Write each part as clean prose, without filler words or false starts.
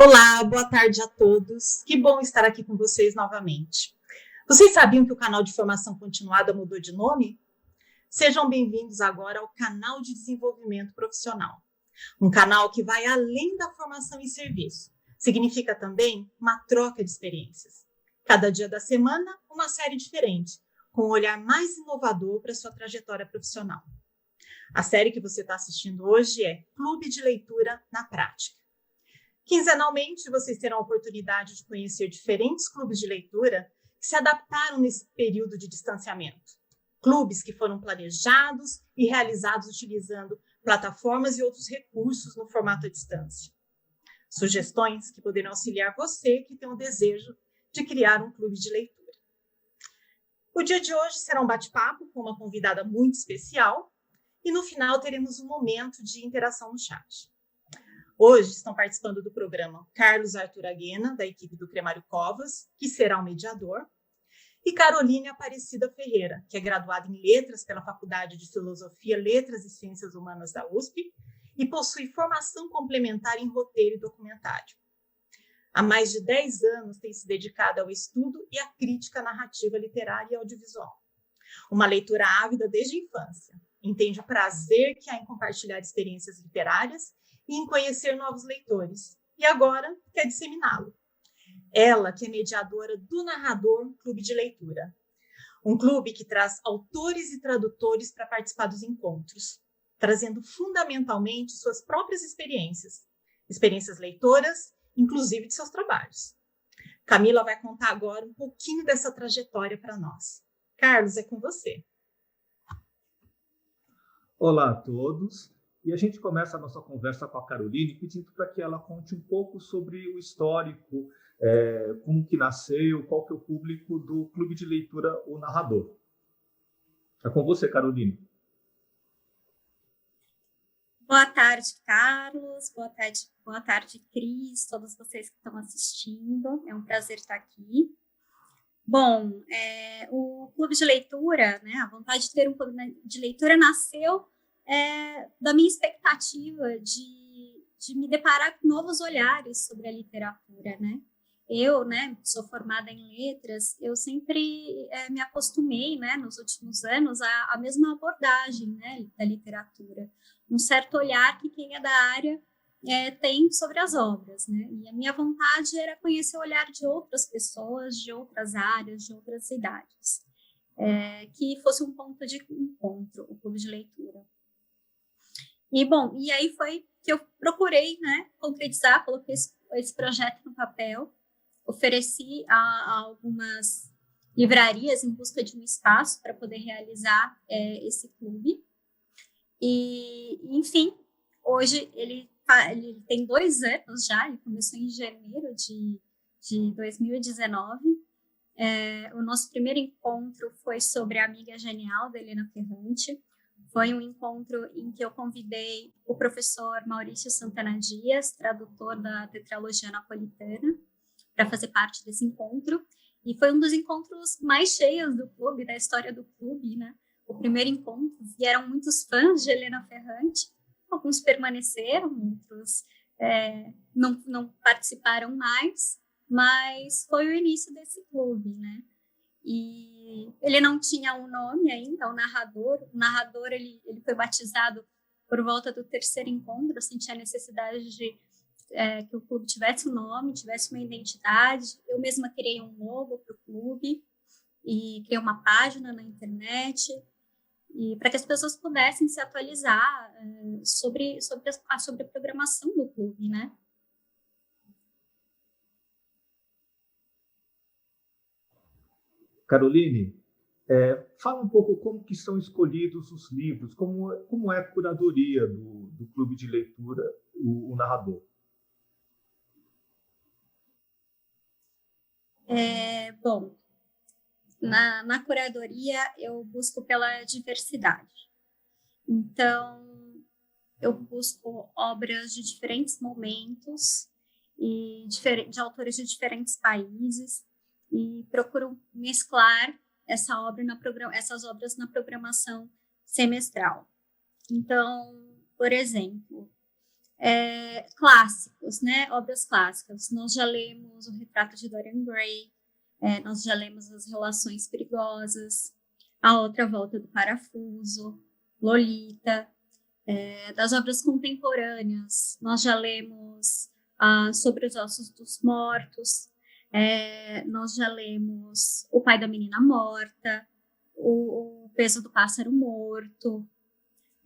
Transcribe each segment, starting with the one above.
Olá, boa tarde a todos. Que bom estar aqui com vocês novamente. Vocês sabiam que o canal de formação continuada mudou de nome? Sejam bem-vindos agora ao canal de desenvolvimento profissional. Um canal que vai além da formação e serviço. Significa também uma troca de experiências. Cada dia da semana, uma série diferente, com um olhar mais inovador para a sua trajetória profissional. A série que você está assistindo hoje é Clube de Leitura na Prática. Quinzenalmente, vocês terão a oportunidade de conhecer diferentes clubes de leitura que se adaptaram nesse período de distanciamento. Clubes que foram planejados e realizados utilizando plataformas e outros recursos no formato à distância. Sugestões que poderão auxiliar você que tem o desejo de criar um clube de leitura. O dia de hoje será um bate-papo com uma convidada muito especial e no final teremos um momento de interação no chat. Hoje estão participando do programa Carlos Arthur Aguena, da equipe do Cremário Covas, que será o mediador, e Caroline Aparecida Ferreira, que é graduada em Letras pela Faculdade de Filosofia, Letras e Ciências Humanas da USP e possui formação complementar em roteiro e documentário. Há mais de 10 anos tem se dedicado ao estudo e à crítica narrativa literária e audiovisual. Uma leitura ávida desde a infância. Entende o prazer que há em compartilhar experiências literárias e em conhecer novos leitores, e agora quer disseminá-lo. Ela que é mediadora do Narrador Clube de Leitura, um clube que traz autores e tradutores para participar dos encontros, trazendo fundamentalmente suas próprias experiências leitoras, inclusive de seus trabalhos. Camila vai contar agora um pouquinho dessa trajetória para nós. Carlos, é com você. Olá a todos. E a gente começa a nossa conversa com a Caroline pedindo para que ela conte um pouco sobre o histórico, como que nasceu, qual que é o público do Clube de Leitura O Narrador. É com você, Caroline. Boa tarde, Carlos. Boa tarde, Cris, todos vocês que estão assistindo. É um prazer estar aqui. Bom, o Clube de Leitura, né, a vontade de ter um clube de leitura nasceu da minha expectativa de me deparar com novos olhares sobre a literatura, né? Eu, né, sou formada em letras, eu sempre me acostumei, né, nos últimos anos, à mesma abordagem, né, da literatura. Um certo olhar que quem é da área tem sobre as obras, né? E a minha vontade era conhecer o olhar de outras pessoas, de outras áreas, de outras idades. Que fosse um ponto de encontro, o Clube de Leitura. E, bom, e aí foi que eu procurei, né, concretizar, coloquei esse projeto no papel, ofereci a algumas livrarias em busca de um espaço para poder realizar esse clube. E, enfim, hoje ele tem 2 anos já, ele começou em janeiro de 2019. O nosso primeiro encontro foi sobre a Amiga Genial, da Helena Ferrante. Foi um encontro em que eu convidei o professor Maurício Santana Dias, tradutor da Tetralogia Napolitana, para fazer parte desse encontro. E foi um dos encontros mais cheios do clube, da história do clube, né? O primeiro encontro, vieram muitos fãs de Helena Ferrante, alguns permaneceram, outros não participaram mais, mas foi o início desse clube, né? E ele não tinha um nome ainda, o narrador ele foi batizado por volta do 3º encontro. Eu senti a necessidade de que o clube tivesse um nome, tivesse uma identidade. Eu mesma criei um logo para o clube e criei uma página na internet e para que as pessoas pudessem se atualizar sobre a programação do clube, né? Caroline, fala um pouco como que são escolhidos os livros, como é a curadoria do Clube de Leitura, o Narrador. Bom, na curadoria eu busco pela diversidade. Então, eu busco obras de diferentes momentos e de autores de diferentes países e procuro mesclar essas obras na programação semestral. Então, por exemplo, clássicos, né? Obras clássicas. Nós já lemos O Retrato de Dorian Gray, nós já lemos As Relações Perigosas, A Outra Volta do Parafuso, Lolita. Das obras contemporâneas, nós já lemos Sobre os Ossos dos Mortos, nós já lemos O Pai da Menina Morta, O Peso do Pássaro Morto,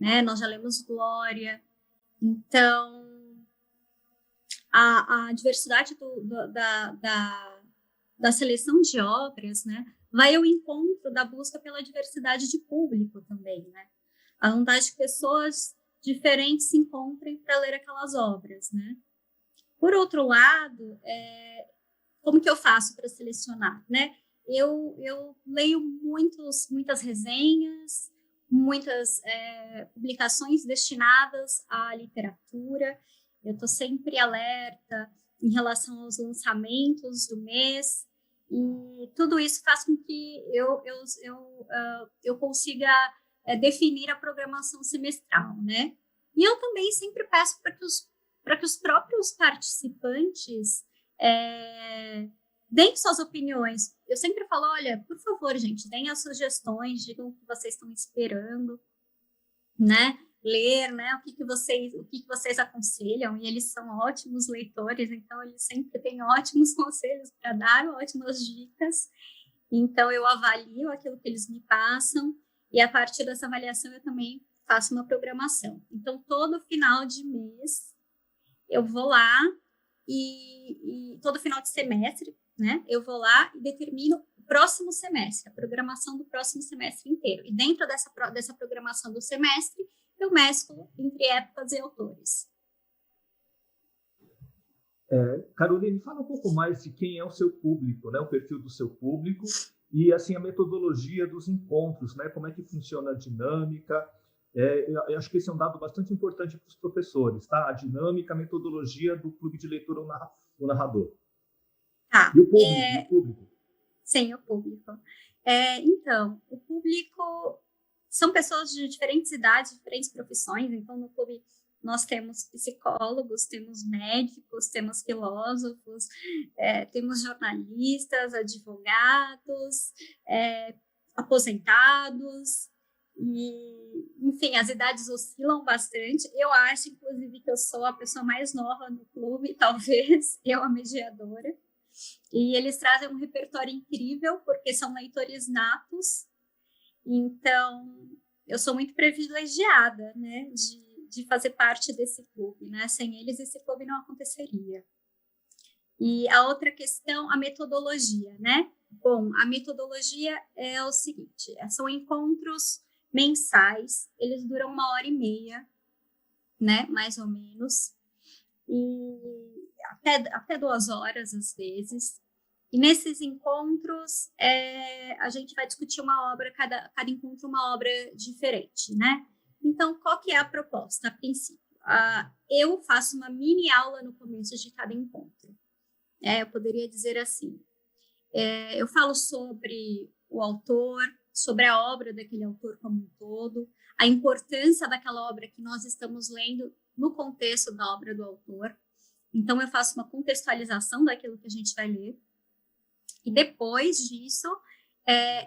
né? Nós já lemos Glória. Então, a diversidade da seleção de obras, né, vai ao encontro da busca pela diversidade de público também, né? A vontade que pessoas diferentes se encontrem para ler aquelas obras, né? Por outro lado, como que eu faço para selecionar, né? Eu leio muitas resenhas, muitas publicações destinadas à literatura. Eu estou sempre alerta em relação aos lançamentos do mês, e tudo isso faz com que eu consiga definir a programação semestral, né? E eu também sempre peço para que os próprios participantes deem suas opiniões. Eu sempre falo, olha, por favor, gente, deem as sugestões, digam o que vocês estão esperando, né? Ler, né? O que vocês aconselham, e eles são ótimos leitores, então eles sempre têm ótimos conselhos para dar, ótimas dicas. Então eu avalio aquilo que eles me passam, e a partir dessa avaliação eu também faço uma programação. Então todo final de mês eu vou lá e todo final de semestre, né? Eu vou lá e determino o próximo semestre, a programação do próximo semestre inteiro. E dentro dessa programação do semestre, eu mesclo entre épocas e autores. Caroline, fala um pouco mais de quem é o seu público, né? O perfil do seu público e assim a metodologia dos encontros, né? Como é que funciona a dinâmica? Eu acho que esse é um dado bastante importante para os professores, tá? A dinâmica, a metodologia do clube de leitura o narrador. Tá. E o público? Sim, o público. Então, o público são pessoas de diferentes idades, diferentes profissões. Então, no clube nós temos psicólogos, temos médicos, temos filósofos, temos jornalistas, advogados, aposentados. E, enfim, as idades oscilam bastante. Eu acho, inclusive, que eu sou a pessoa mais nova no clube, talvez, eu a mediadora. E eles trazem um repertório incrível, porque são leitores natos. Então, eu sou muito privilegiada, né, de fazer parte desse clube, né? Sem eles, esse clube não aconteceria. E a outra questão, a metodologia, né? Bom, a metodologia é o seguinte, são encontros mensais, eles duram 1h30, né, mais ou menos, e até 2 horas, às vezes. E nesses encontros, a gente vai discutir uma obra, cada encontro uma obra diferente, né? Então, qual que é a proposta, a princípio? Eu faço uma mini aula no começo de cada encontro. Eu poderia dizer assim, eu falo sobre o autor, sobre a obra daquele autor como um todo, a importância daquela obra que nós estamos lendo no contexto da obra do autor. Então, eu faço uma contextualização daquilo que a gente vai ler. E depois disso,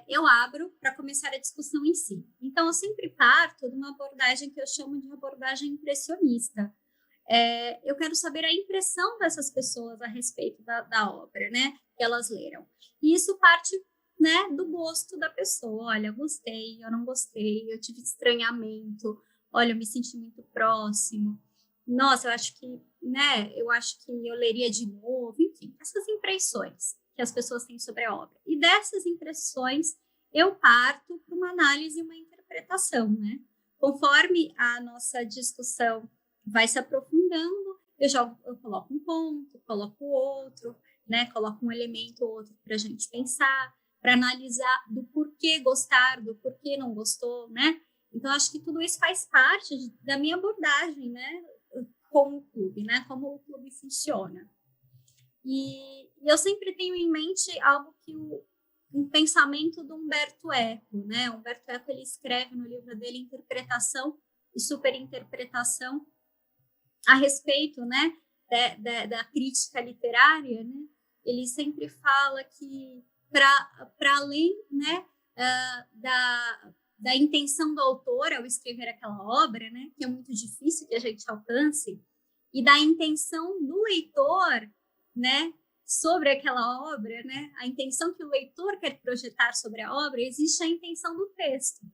eu abro para começar a discussão em si. Então, eu sempre parto de uma abordagem que eu chamo de abordagem impressionista. Eu quero saber a impressão dessas pessoas a respeito da obra, né, que elas leram. E isso parte, né, do gosto da pessoa. Olha, eu gostei, eu não gostei, eu tive estranhamento, olha, eu me senti muito próximo. Nossa, eu acho que eu leria de novo, enfim, essas impressões que as pessoas têm sobre a obra. E dessas impressões, eu parto para uma análise e uma interpretação, né? Conforme a nossa discussão vai se aprofundando, eu coloco um ponto, coloco outro, né? Coloco um elemento ou outro para a gente pensar, para analisar do porquê gostar, do porquê não gostou, né? Então, acho que tudo isso faz parte da minha abordagem, né? Como clube, né? Como o clube funciona. E eu sempre tenho em mente algo que um pensamento do Umberto Eco, né? Umberto Eco, ele escreve no livro dele Interpretação e Superinterpretação, a respeito, né, da crítica literária, né, ele sempre fala que, para além, né, da intenção do autor ao escrever aquela obra, né, que é muito difícil que a gente alcance, e da intenção do leitor, né, sobre aquela obra, né, a intenção que o leitor quer projetar sobre a obra, existe a intenção do texto.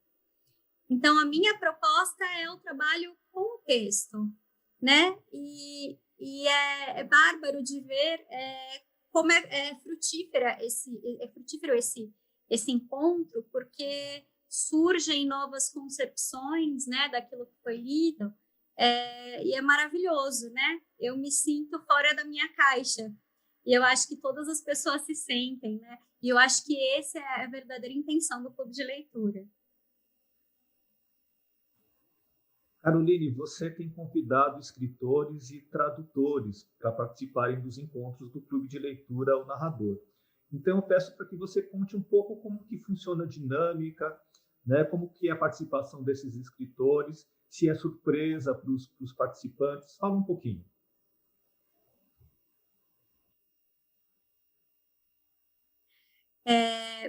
Então, a minha proposta é o trabalho com o texto, né, e é bárbaro de ver como é frutífero esse encontro, porque surgem novas concepções, né, daquilo que foi lido, e é maravilhoso, né? Eu me sinto fora da minha caixa, e eu acho que todas as pessoas se sentem, né? E eu acho que essa é a verdadeira intenção do clube de leitura. Caroline, você tem convidado escritores e tradutores para participarem dos encontros do Clube de Leitura O Narrador. Então, eu peço para que você conte um pouco como que funciona a dinâmica, né, como que é a participação desses escritores, se é surpresa para os participantes. Fala um pouquinho.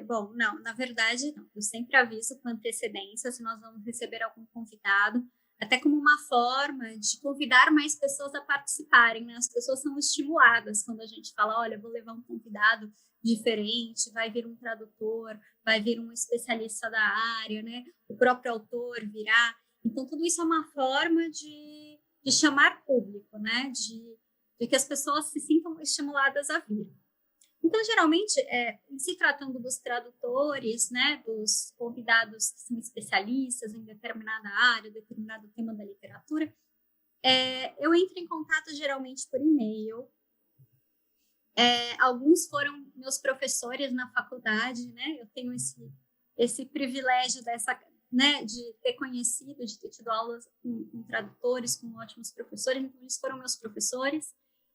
Bom, não, na verdade, não. Eu sempre aviso com antecedência se nós vamos receber algum convidado, até como uma forma de convidar mais pessoas a participarem, né? As pessoas são estimuladas quando a gente fala, olha, vou levar um convidado diferente, vai vir um tradutor, vai vir um especialista da área, né? O próprio autor virá. Então, tudo isso é uma forma de chamar público, né? De que as pessoas se sintam estimuladas a vir. Então, geralmente, em se tratando dos tradutores, né, dos convidados que são especialistas em determinada área, determinado tema da literatura, eu entro em contato geralmente por e-mail. Alguns foram meus professores na faculdade, né? Eu tenho esse privilégio né, de ter conhecido, de ter tido aulas com tradutores, com ótimos professores. Então, eles foram meus professores.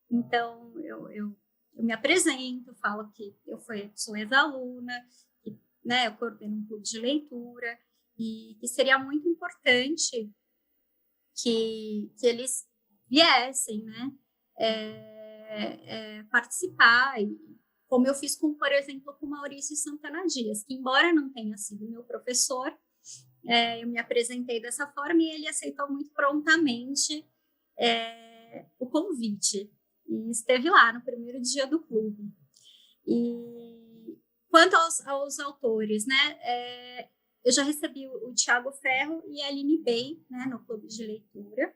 Então, eu me apresento, falo que eu sou ex-aluna, que, né, eu coordeno um clube de leitura, e que seria muito importante que eles viessem, né, participar, e, como eu fiz, por exemplo, com Maurício Santana Dias, que, embora não tenha sido meu professor, eu me apresentei dessa forma e ele aceitou muito prontamente o convite. E esteve lá no primeiro dia do clube. E quanto aos autores, né, eu já recebi o Thiago Ferro e a Aline Bey, né, no clube de leitura.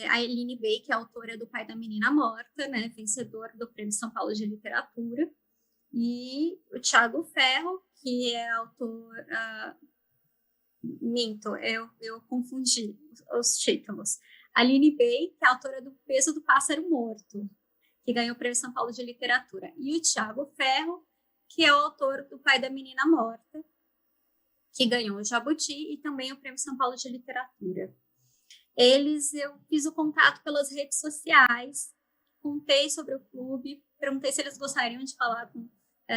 A Aline Bey, que é autora do Pai da Menina Morta, né, vencedor do Prêmio São Paulo de Literatura, e o Thiago Ferro, que é autor... minto, eu confundi os títulos. Aline Bey, que é autora do Peso do Pássaro Morto, que ganhou o Prêmio São Paulo de Literatura. E o Thiago Ferro, que é o autor do Pai da Menina Morta, que ganhou o Jabuti e também o Prêmio São Paulo de Literatura. Eu fiz o contato pelas redes sociais, contei sobre o clube, perguntei se eles gostariam de falar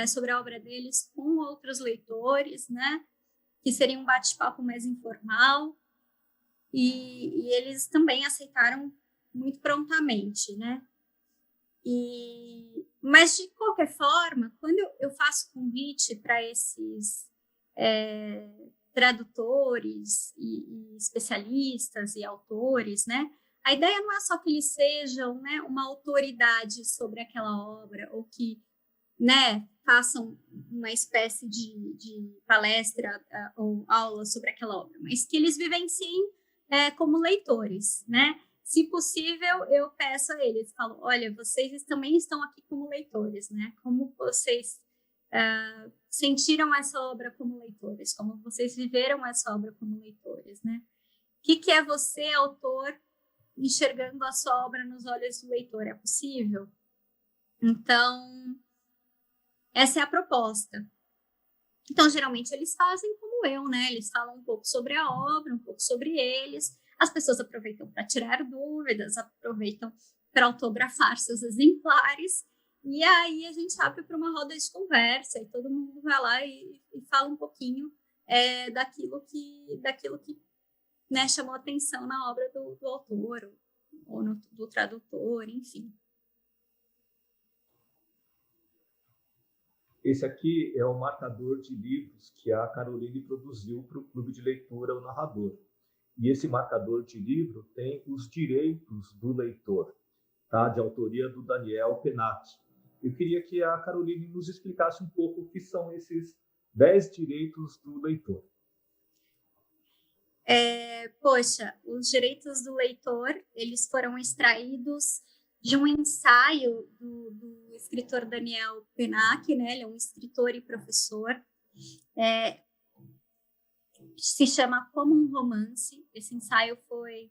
sobre a obra deles com outros leitores, né? Que seria um bate-papo mais informal. E eles também aceitaram muito prontamente, né? Mas, de qualquer forma, quando eu faço convite para esses tradutores e especialistas e autores, né? A ideia não é só que eles sejam, né, uma autoridade sobre aquela obra, ou que, né, façam uma espécie de palestra ou aula sobre aquela obra, mas que eles vivenciem como leitores, né? Se possível, eu peço a eles, falo, olha, vocês também estão aqui como leitores, né? Como vocês sentiram essa obra como leitores, como vocês viveram essa obra como leitores, né? O que é você, autor, enxergando a sua obra nos olhos do leitor? É possível? Então, essa é a proposta. Então, geralmente, eles fazem como eu, né? Eles falam um pouco sobre a obra, um pouco sobre eles. As pessoas aproveitam para tirar dúvidas, aproveitam para autografar seus exemplares. E aí a gente abre para uma roda de conversa e todo mundo vai lá e fala um pouquinho daquilo que né, chamou atenção na obra do autor ou do tradutor, enfim. Esse aqui é o marcador de livros que a Caroline produziu para o Clube de Leitura, o Narrador. E esse marcador de livro tem os direitos do leitor, tá? De autoria do Daniel Penac. Eu queria que a Caroline nos explicasse um pouco o que são esses 10 direitos do leitor. Poxa, os direitos do leitor, eles foram extraídos de um ensaio do escritor Daniel Penac, né? Ele é um escritor e professor. Se chama Como um Romance. Esse ensaio foi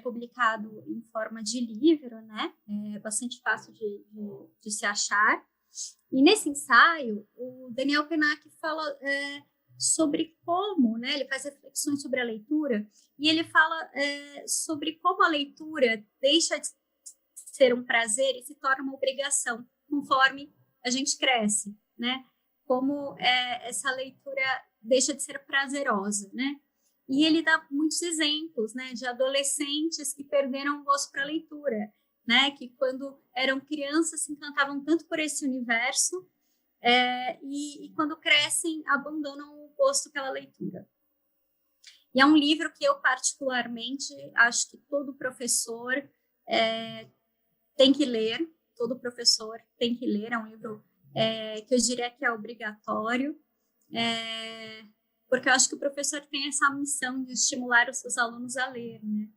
publicado em forma de livro, né? É bastante fácil de se achar. E nesse ensaio, o Daniel Penac fala sobre como, né? Ele faz reflexões sobre a leitura e ele fala sobre como a leitura deixa de ser um prazer e se torna uma obrigação conforme a gente cresce, né? Como essa leitura deixa de ser prazerosa, né? E ele dá muitos exemplos, né, de adolescentes que perderam o gosto para a leitura, né, que quando eram crianças se encantavam tanto por esse universo e quando crescem abandonam o gosto pela leitura. E é um livro que eu particularmente acho que todo professor tem que ler, todo professor tem que ler, é um livro que eu diria que é obrigatório, porque eu acho que o professor tem essa missão de estimular os seus alunos a ler, né?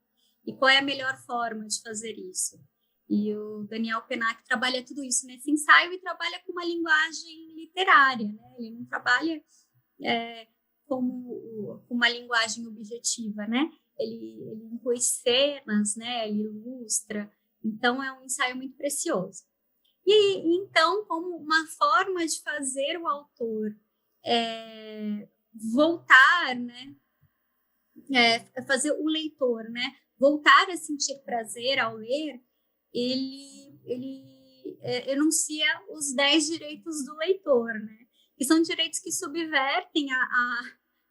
E qual é a melhor forma de fazer isso? E o Daniel Penac trabalha tudo isso nesse ensaio e trabalha com uma linguagem literária, né? Ele não trabalha como uma linguagem objetiva, né? Ele inclui cenas, né? Ele ilustra. Então, é um ensaio muito precioso. E então, como uma forma de fazer o autor voltar, né, fazer o leitor, né, voltar a sentir prazer ao ler, ele enuncia os 10 direitos do leitor, né, que são direitos que subvertem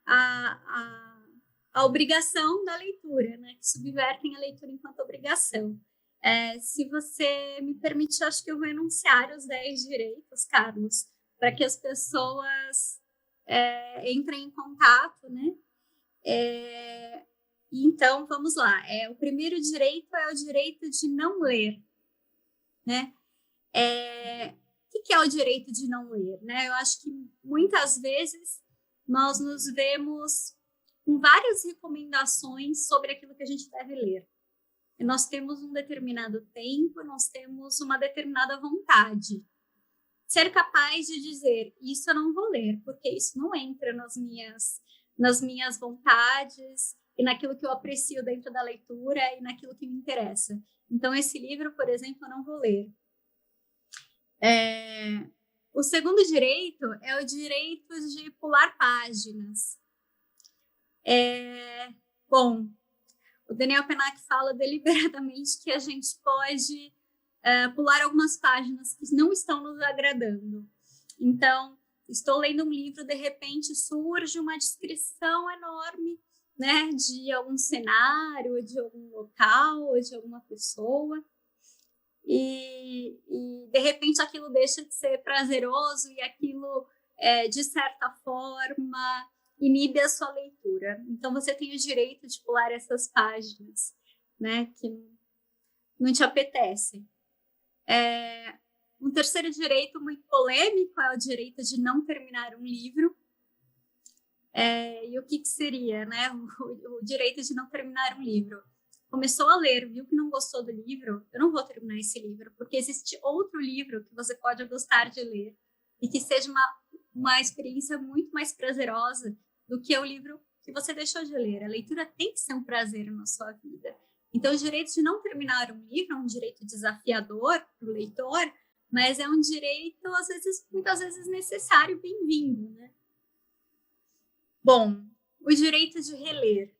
a obrigação da leitura, né, que subvertem a leitura enquanto obrigação. Se você me permite, acho que eu vou enunciar os 10 direitos, Carlos, para que as pessoas entrem em contato, né? Então, vamos lá. O primeiro direito é o direito de não ler, né? O que é o direito de não ler, né? Eu acho que muitas vezes nós nos vemos com várias recomendações sobre aquilo que a gente deve ler. E nós temos um determinado tempo, nós temos uma determinada vontade. Ser capaz de dizer, isso eu não vou ler, porque isso não entra nas minhas vontades e naquilo que eu aprecio dentro da leitura e naquilo que me interessa. Então, esse livro, por exemplo, eu não vou ler. O segundo direito é o direito de pular páginas. Bom, o Daniel Penac fala deliberadamente que a gente pode pular algumas páginas que não estão nos agradando. Então, estou lendo um livro, de repente surge uma descrição enorme, né, de algum cenário, de algum local, de alguma pessoa, e de repente aquilo deixa de ser prazeroso e aquilo, de certa forma, inibe a sua leitura. Então, você tem o direito de pular essas páginas, né, que não te apetece. Um terceiro direito muito polêmico é o direito de não terminar um livro. E o que seria, né, o direito de não terminar um livro? Começou a ler, viu que não gostou do livro? Eu não vou terminar esse livro, porque existe outro livro que você pode gostar de ler e que seja uma experiência muito mais prazerosa do que o livro que você deixou de ler. A leitura tem que ser um prazer na sua vida. Então, o direito de não terminar um livro é um direito desafiador para o leitor, mas é um direito, muitas vezes necessário, bem-vindo, né? Bom, o direito de reler.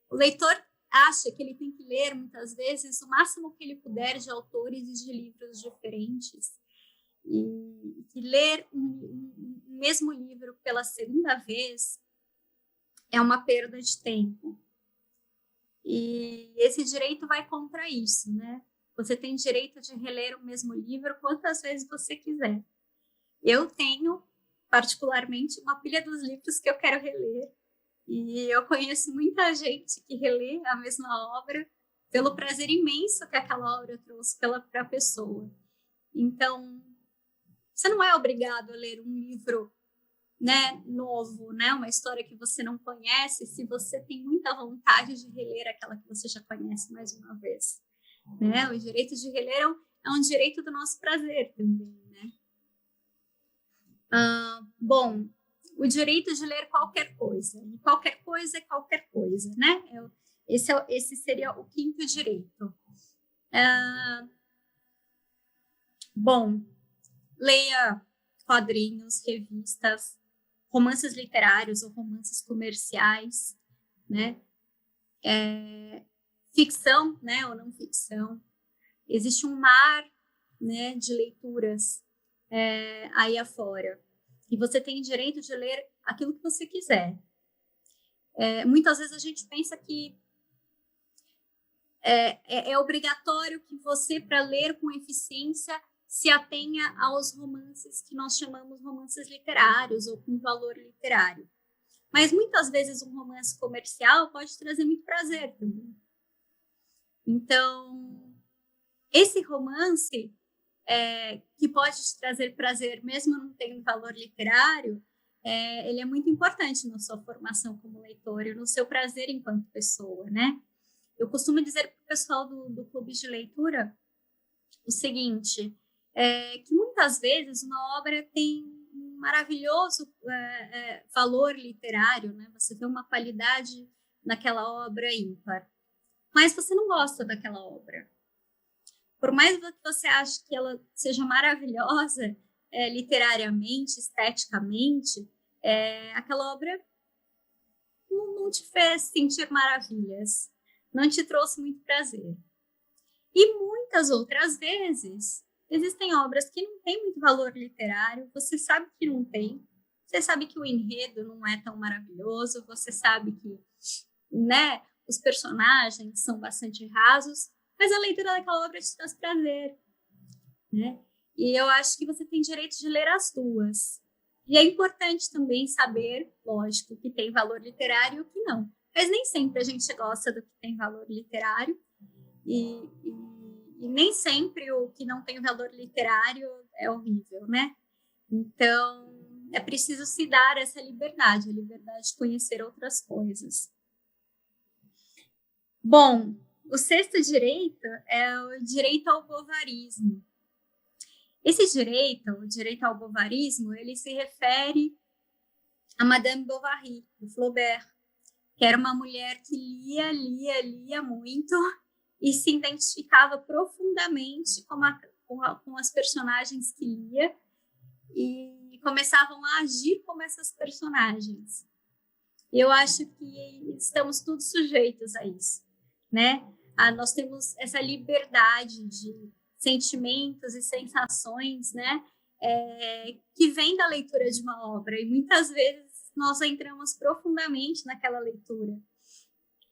O leitor acha que ele tem que ler, muitas vezes, o máximo que ele puder de autores e de livros diferentes. E ler um mesmo livro pela segunda vez é uma perda de tempo. E esse direito vai contra isso, né? Você tem direito de reler o mesmo livro quantas vezes você quiser. Eu tenho, particularmente, uma pilha dos livros que eu quero reler. E eu conheço muita gente que relê a mesma obra pelo prazer imenso que aquela obra trouxe para a pessoa. Então, você não é obrigado a ler um livro, né, novo, né, uma história que você não conhece, se você tem muita vontade de reler aquela que você já conhece mais uma vez. Né? O direito de reler é um direito do nosso prazer também. Né? Bom, o direito de ler qualquer coisa. E qualquer coisa é qualquer coisa. Né? Esse seria o quinto direito. Bom, leia quadrinhos, revistas, romances literários ou romances comerciais, né? Ficção, né, ou não ficção. Existe um mar, né, de leituras aí afora. E você tem direito de ler aquilo que você quiser. Muitas vezes a gente pensa que é obrigatório que você, para ler com eficiência, se atenha aos romances que nós chamamos romances literários ou com valor literário. Mas muitas vezes um romance comercial pode trazer muito prazer também. Então, esse romance que pode te trazer prazer, mesmo não tendo valor literário, ele é muito importante na sua formação como leitor e no seu prazer enquanto pessoa, né? Eu costumo dizer para o pessoal do clube de leitura o seguinte, que muitas vezes uma obra tem um maravilhoso valor literário, né? Você vê uma qualidade naquela obra ímpar, mas você não gosta daquela obra. Por mais que você ache que ela seja maravilhosa literariamente, esteticamente, aquela obra não te fez sentir maravilhas, não te trouxe muito prazer. E muitas outras vezes, existem obras que não têm muito valor literário, você sabe que não tem, você sabe que o enredo não é tão maravilhoso, você sabe que, né, os personagens são bastante rasos, mas a leitura daquela obra te traz prazer, né? E eu acho que você tem direito de ler as duas. E é importante também saber, lógico, o que tem valor literário e o que não. Mas nem sempre a gente gosta do que tem valor literário e nem sempre o que não tem valor literário é horrível, né? Então, é preciso se dar essa liberdade, a liberdade de conhecer outras coisas. Bom, o sexto direito é o direito ao bovarismo. Esse direito, o direito ao bovarismo, ele se refere a Madame Bovary, do Flaubert, que era uma mulher que lia muito e se identificava profundamente com as personagens que lia e começavam a agir como essas personagens. Eu acho que estamos todos sujeitos a isso, né? Nós temos essa liberdade de sentimentos e sensações, né? Que vem da leitura de uma obra e muitas vezes nós entramos profundamente naquela leitura.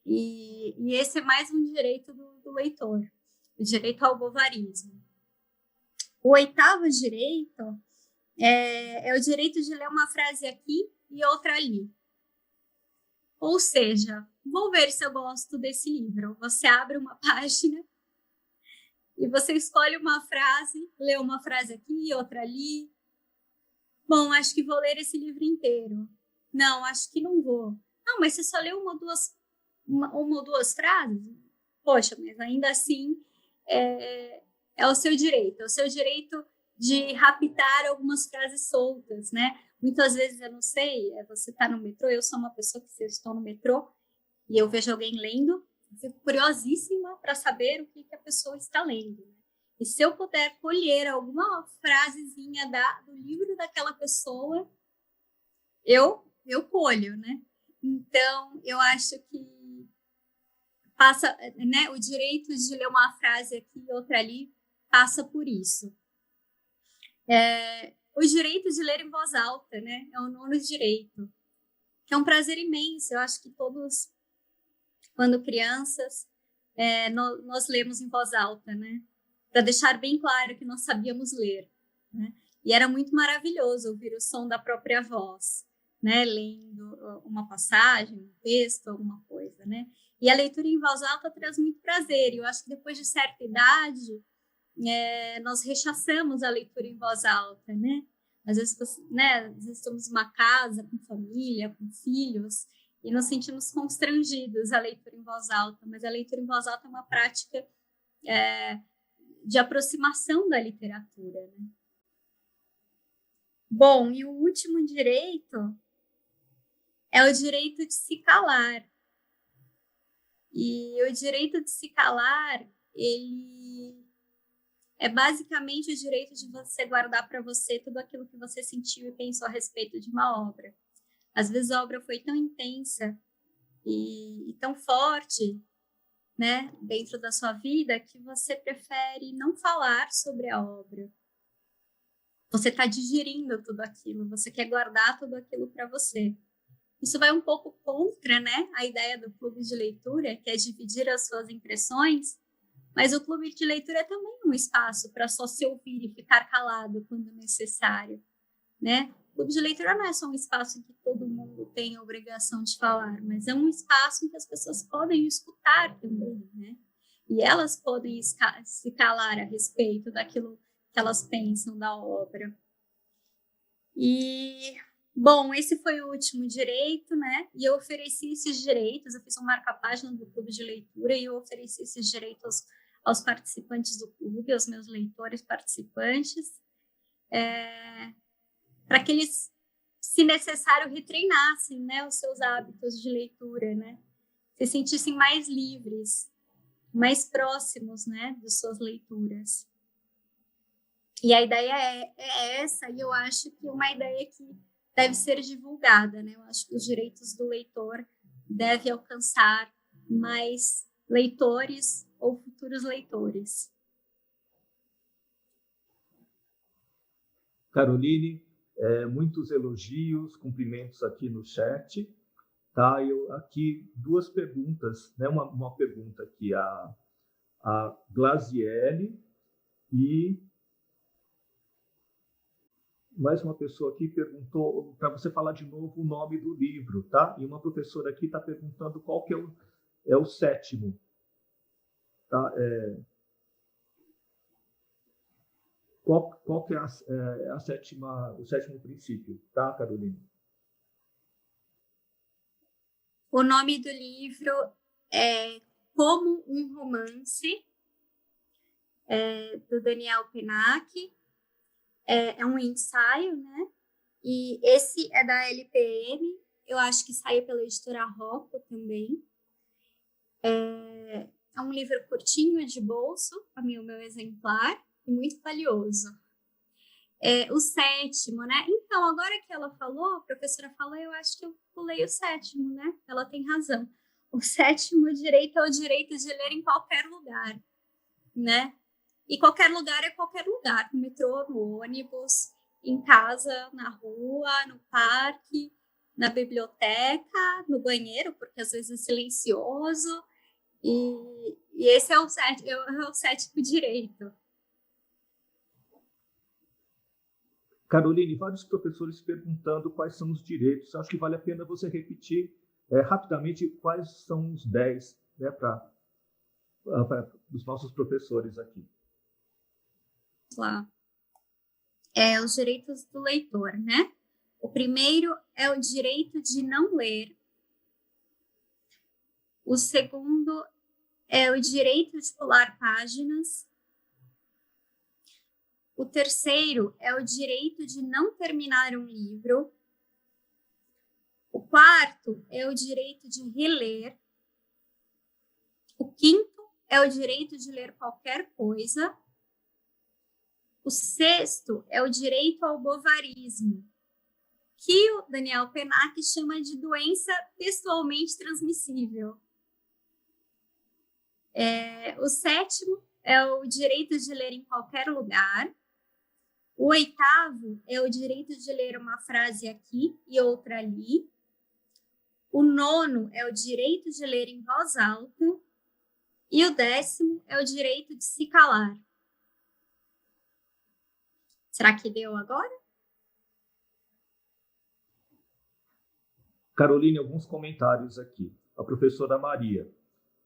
E esse é mais um direito do leitor, o direito ao bovarismo. O oitavo direito é o direito de ler uma frase aqui e outra ali. Ou seja, vou ver se eu gosto desse livro. Você abre uma página e você escolhe uma frase, lê uma frase aqui e outra ali. Bom, acho que vou ler esse livro inteiro. Não, acho que não vou. Não, mas você só leu uma ou duas frases? Poxa, mas ainda assim é o seu direito. É o seu direito de raptar algumas frases soltas, né? Muitas vezes, eu não sei, você está no metrô, eu sou uma pessoa que, se eu estou no metrô e eu vejo alguém lendo, eu fico curiosíssima para saber o que a pessoa está lendo. Né? E se eu puder colher alguma frasezinha do livro daquela pessoa, eu colho, né? Então, eu acho que passa, né, o direito de ler uma frase aqui e outra ali passa por isso. O direito de ler em voz alta, né? É o nono direito. que é um prazer imenso. Eu acho que todos, quando crianças, nós lemos em voz alta, né? Para deixar bem claro que nós sabíamos ler, né? E era muito maravilhoso ouvir o som da própria voz, né? Lendo uma passagem, um texto, alguma coisa, né? E a leitura em voz alta traz muito prazer. E eu acho que depois de certa idade, nós rechaçamos a leitura em voz alta, né? Às vezes, né? Às vezes estamos em uma casa, com família, com filhos, e nos sentimos constrangidos à leitura em voz alta. Mas a leitura em voz alta é uma prática de aproximação da literatura, né? Bom, e o último direito é o direito de se calar. E o direito de se calar, ele é basicamente o direito de você guardar para você tudo aquilo que você sentiu e pensou a respeito de uma obra. Às vezes a obra foi tão intensa e tão forte, né, dentro da sua vida, que você prefere não falar sobre a obra. Você está digerindo tudo aquilo, você quer guardar tudo aquilo para você. Isso vai um pouco contra, né, a ideia do clube de leitura, que é dividir as suas impressões, mas o clube de leitura é também um espaço para só se ouvir e ficar calado quando necessário, né? O clube de leitura não é só um espaço em que todo mundo tem a obrigação de falar, mas é um espaço em que as pessoas podem escutar também, né? E elas podem se calar a respeito daquilo que elas pensam da obra. E, bom, esse foi o último direito, né? E eu ofereci esses direitos, eu fiz um marca-página do clube de leitura e eu ofereci esses direitos aos participantes do clube, aos meus leitores participantes, para que eles, se necessário, retreinassem, né, os seus hábitos de leitura, né? Se sentissem mais livres, mais próximos, né, das suas leituras. E a ideia é essa, e eu acho que é uma ideia que deve ser divulgada, né? Eu acho que os direitos do leitor devem alcançar mais leitores ou futuros leitores. Caroline, muitos elogios, cumprimentos aqui no chat. Tá? Eu aqui duas perguntas, né? Uma pergunta aqui, a Glaziele, e mais uma pessoa aqui perguntou para você falar de novo o nome do livro, tá? E uma professora aqui está perguntando qual que é o sétimo, tá? Qual que é o sétimo princípio, tá, Carolina? O nome do livro é Como um Romance, do Daniel Penac. É um ensaio, né? E esse é da LPM, eu acho que saiu pela editora Rocco também. É um livro curtinho, de bolso, para mim, o meu exemplar, e muito valioso. O sétimo, né? Então, agora que ela falou, a professora falou, eu acho que eu pulei o sétimo, né? Ela tem razão. O sétimo direito é o direito de ler em qualquer lugar, né? E qualquer lugar é qualquer lugar, no metrô, no ônibus, em casa, na rua, no parque, na biblioteca, no banheiro, porque às vezes é silencioso. E esse é o sétimo direito. Caroline, vários professores perguntando quais são os direitos. Acho que vale a pena você repetir rapidamente quais são os 10, né, para os nossos professores aqui. Lá. Os direitos do leitor, né? O primeiro é o direito de não ler. O segundo é o direito de pular páginas. O terceiro é o direito de não terminar um livro. O quarto é o direito de reler. O quinto é o direito de ler qualquer coisa. O sexto é o direito ao bovarismo, que o Daniel Penac chama de doença textualmente transmissível. O sétimo é o direito de ler em qualquer lugar. O oitavo é o direito de ler uma frase aqui e outra ali. O 9º é o direito de ler em voz alta. E o 10º é o direito de se calar. Será que deu agora? Caroline, alguns comentários aqui. A professora Maria.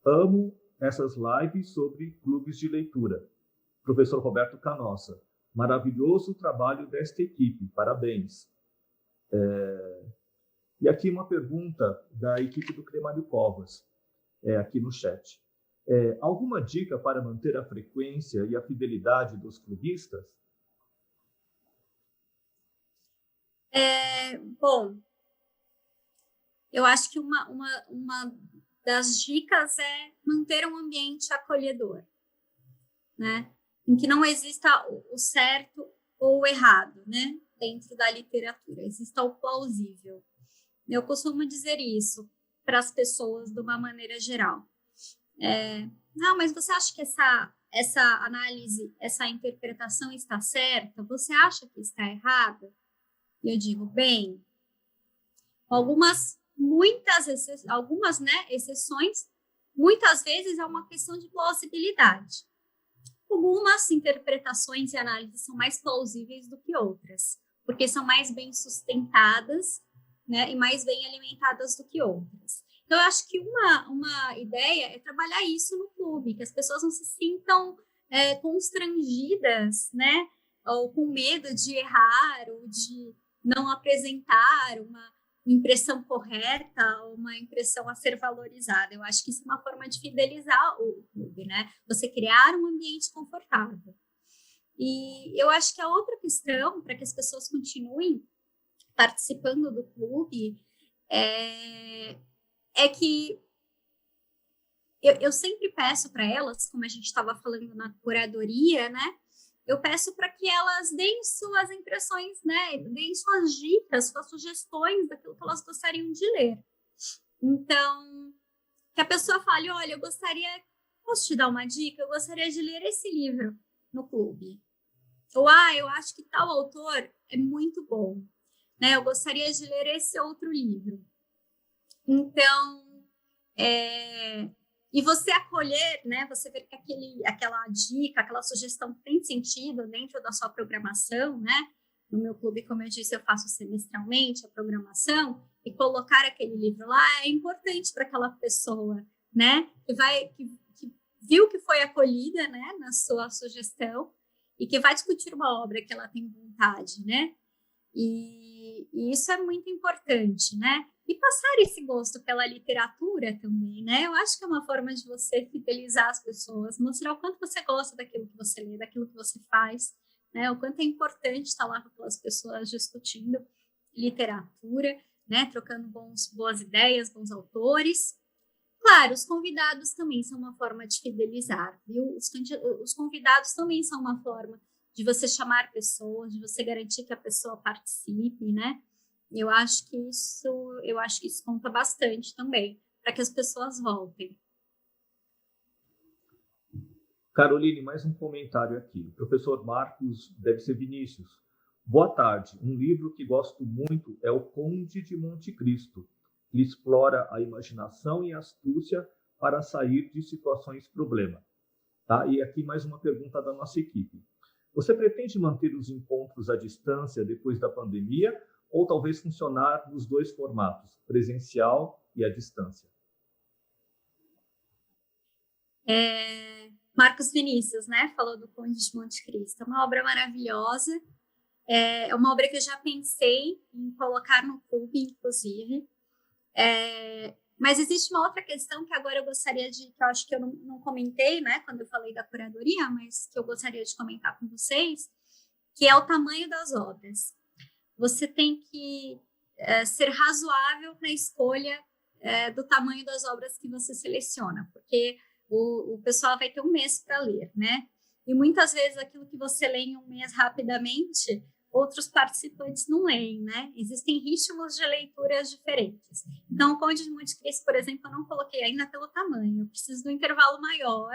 Amo essas lives sobre clubes de leitura. Professor Roberto Canossa. Maravilhoso trabalho desta equipe. Parabéns. E aqui uma pergunta da equipe do Cremário Covas, aqui no chat. Alguma dica para manter a frequência e a fidelidade dos clubistas? Bom, eu acho que uma das dicas é manter um ambiente acolhedor, né? Em que não exista o certo ou o errado, né? Dentro da literatura, exista o plausível. Eu costumo dizer isso para as pessoas de uma maneira geral. Não, mas você acha que essa análise, essa interpretação está certa? Você acha que está errada? E eu digo, bem, algumas, né, exceções, muitas vezes é uma questão de plausibilidade. Algumas interpretações e análises são mais plausíveis do que outras, porque são mais bem sustentadas, né, e mais bem alimentadas do que outras. Então, eu acho que uma ideia é trabalhar isso no clube, que as pessoas não se sintam constrangidas, né, ou com medo de errar, ou de não apresentar uma impressão correta, ou uma impressão a ser valorizada. Eu acho que isso é uma forma de fidelizar o clube, né? Você criar um ambiente confortável. E eu acho que a outra questão, para que as pessoas continuem participando do clube, é que eu sempre peço para elas, como a gente estava falando na curadoria, né? Eu peço para que elas deem suas impressões, né? Deem suas dicas, suas sugestões daquilo que elas gostariam de ler. Então, que a pessoa fale, olha, posso te dar uma dica? Eu gostaria de ler esse livro no clube. Ou, eu acho que tal autor é muito bom, né? Eu gostaria de ler esse outro livro. Então, e você acolher, né? Você ver que aquela dica, aquela sugestão tem sentido dentro da sua programação, né? No meu clube, como eu disse, eu faço semestralmente a programação, e colocar aquele livro lá é importante para aquela pessoa, né? Que viu que foi acolhida, né? Na sua sugestão, e que vai discutir uma obra que ela tem vontade, né? E isso é muito importante, né? E passar esse gosto pela literatura também, né? Eu acho que é uma forma de você fidelizar as pessoas, mostrar o quanto você gosta daquilo que você lê, daquilo que você faz, né? O quanto é importante estar lá com aquelas pessoas discutindo literatura, né? Trocando boas ideias, bons autores. Claro, os convidados também são uma forma de fidelizar, viu? Os convidados também são uma forma de você chamar pessoas, de você garantir que a pessoa participe, né? Eu acho que isso conta bastante também, para que as pessoas voltem. Caroline, mais um comentário aqui. O professor Marcos, deve ser Vinícius. Boa tarde. Um livro que gosto muito é O Conde de Monte Cristo. Ele explora a imaginação e a astúcia para sair de situações problema. Tá? E aqui mais uma pergunta da nossa equipe. Você pretende manter os encontros à distância depois da pandemia ou talvez funcionar nos dois formatos, presencial e à distância? Marcos Vinícius, né? Falou do Conde de Monte Cristo. É uma obra maravilhosa. É uma obra que eu já pensei em colocar no clube, inclusive. Mas existe uma outra questão que agora eu gostaria que eu acho que eu não comentei, né, quando eu falei da curadoria, mas que eu gostaria de comentar com vocês, que é o tamanho das obras. Você tem que ser razoável na escolha do tamanho das obras que você seleciona, porque o pessoal vai ter um mês para ler, né? E muitas vezes aquilo que você lê em um mês rapidamente, outros participantes não leem, né? Existem ritmos de leituras diferentes. Então, o Conde de Monte Cristo, por exemplo, eu não coloquei ainda pelo tamanho. Eu preciso de um intervalo maior,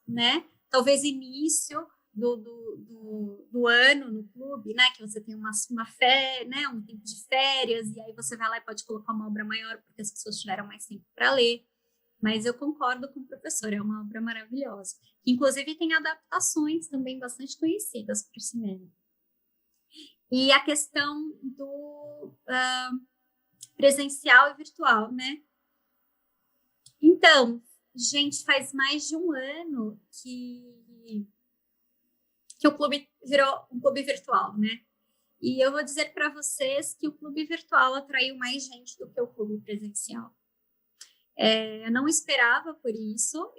né? Talvez início do ano no clube, né? Que você tem uma férias, né? Um tempo de férias, e aí você vai lá e pode colocar uma obra maior, porque as pessoas tiveram mais tempo para ler. Mas eu concordo com o professor, é uma obra maravilhosa. Inclusive, tem adaptações também bastante conhecidas para o cinema. E a questão do presencial e virtual, né? Então, gente, faz mais de um ano que o clube virou um clube virtual, né? E eu vou dizer para vocês que o clube virtual atraiu mais gente do que o clube presencial. Eu não esperava por isso.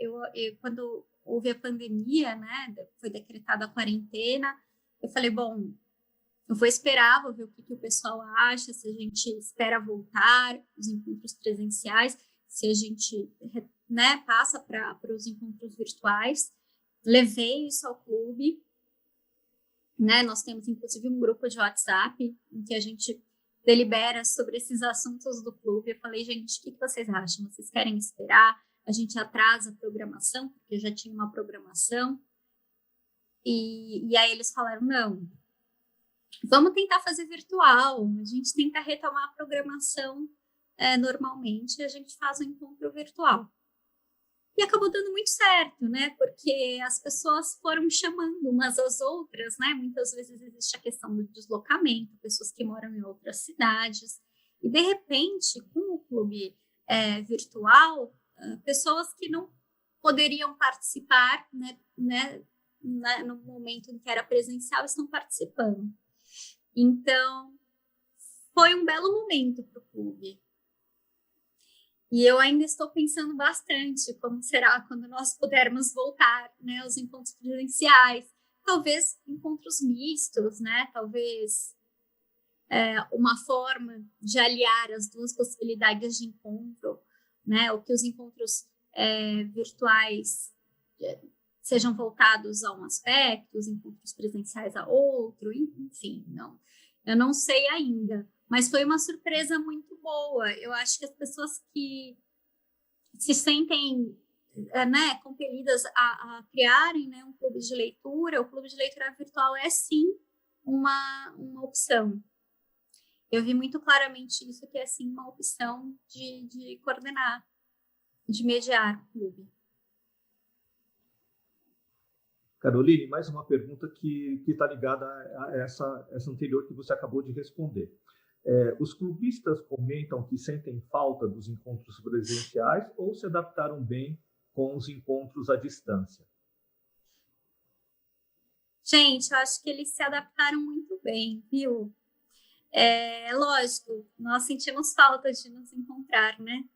Quando houve a pandemia, né, foi decretada a quarentena, eu falei, bom, eu vou esperar, vou ver o que o pessoal acha, se a gente espera voltar os encontros presenciais, se a gente, né, passa para os encontros virtuais. Levei isso ao clube, né? Nós temos, inclusive, um grupo de WhatsApp em que a gente delibera sobre esses assuntos do clube. Eu falei, gente, o que vocês acham? Vocês querem esperar? A gente atrasa a programação, porque já tinha uma programação. E aí eles falaram, não, vamos tentar fazer virtual, a gente tenta retomar a programação normalmente, a gente faz um encontro virtual. E acabou dando muito certo, né? Porque as pessoas foram chamando umas às outras, né? Muitas vezes existe a questão do deslocamento, pessoas que moram em outras cidades. E, de repente, com o clube virtual, pessoas que não poderiam participar, né, no momento em que era presencial, estão participando. Então, foi um belo momento para o clube. E eu ainda estou pensando bastante como será quando nós pudermos voltar, né, aos encontros presenciais. Talvez encontros mistos, né? Talvez uma forma de aliar as duas possibilidades de encontro, né? Ou que os encontros virtuais sejam voltados a um aspecto, os encontros presenciais a outro, enfim, não. Eu não sei ainda, mas foi uma surpresa muito boa. Eu acho que as pessoas que se sentem né, compelidas a criarem, né, um clube de leitura, o clube de leitura virtual é sim uma opção. Eu vi muito claramente isso, que é sim uma opção de coordenar, de mediar o clube. Caroline, mais uma pergunta que está ligada a essa anterior que você acabou de responder. Os clubistas comentam que sentem falta dos encontros presenciais ou se adaptaram bem com os encontros à distância? Gente, eu acho que eles se adaptaram muito bem, viu? Lógico, nós sentimos falta de nos encontrar, né?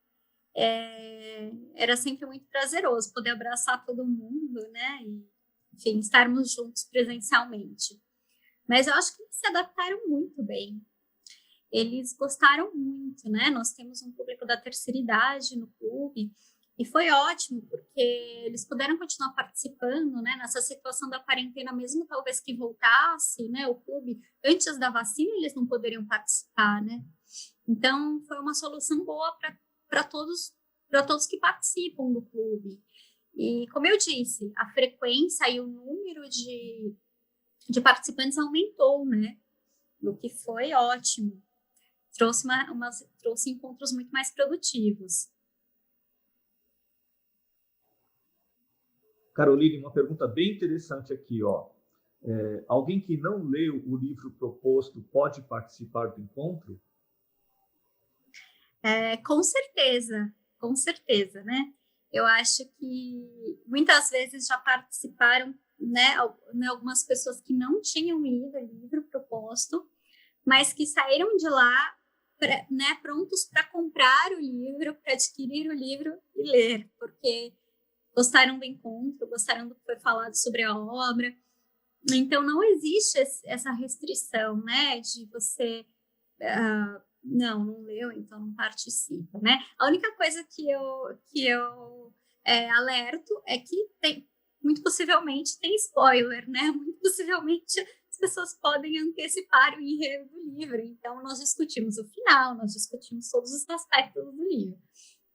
Era sempre muito prazeroso poder abraçar todo mundo, né? E, enfim, estarmos juntos presencialmente. Mas eu acho que eles se adaptaram muito bem. Eles gostaram muito, né? Nós temos um público da terceira idade no clube e foi ótimo, porque eles puderam continuar participando, né? Nessa situação da quarentena, mesmo talvez que voltasse, né? O clube, antes da vacina, eles não poderiam participar, né? Então, foi uma solução boa para todos que participam do clube. E, como eu disse, a frequência e o número de participantes aumentou, né? O que foi ótimo. Trouxe encontros muito mais produtivos. Caroline, uma pergunta bem interessante aqui, ó. Alguém que não leu o livro proposto pode participar do encontro? Com certeza, né? Eu acho que muitas vezes já participaram, né, algumas pessoas que não tinham lido o livro proposto, mas que saíram de lá, né, prontos para comprar o livro, para adquirir o livro e ler, porque gostaram do encontro, gostaram do que foi falado sobre a obra. Então, não existe essa restrição, né, de você... não leu, então não participa, né? A única coisa que eu alerto é que muito possivelmente tem spoiler, né? Muito possivelmente as pessoas podem antecipar o enredo do livro. Então, nós discutimos o final, nós discutimos todos os aspectos do livro.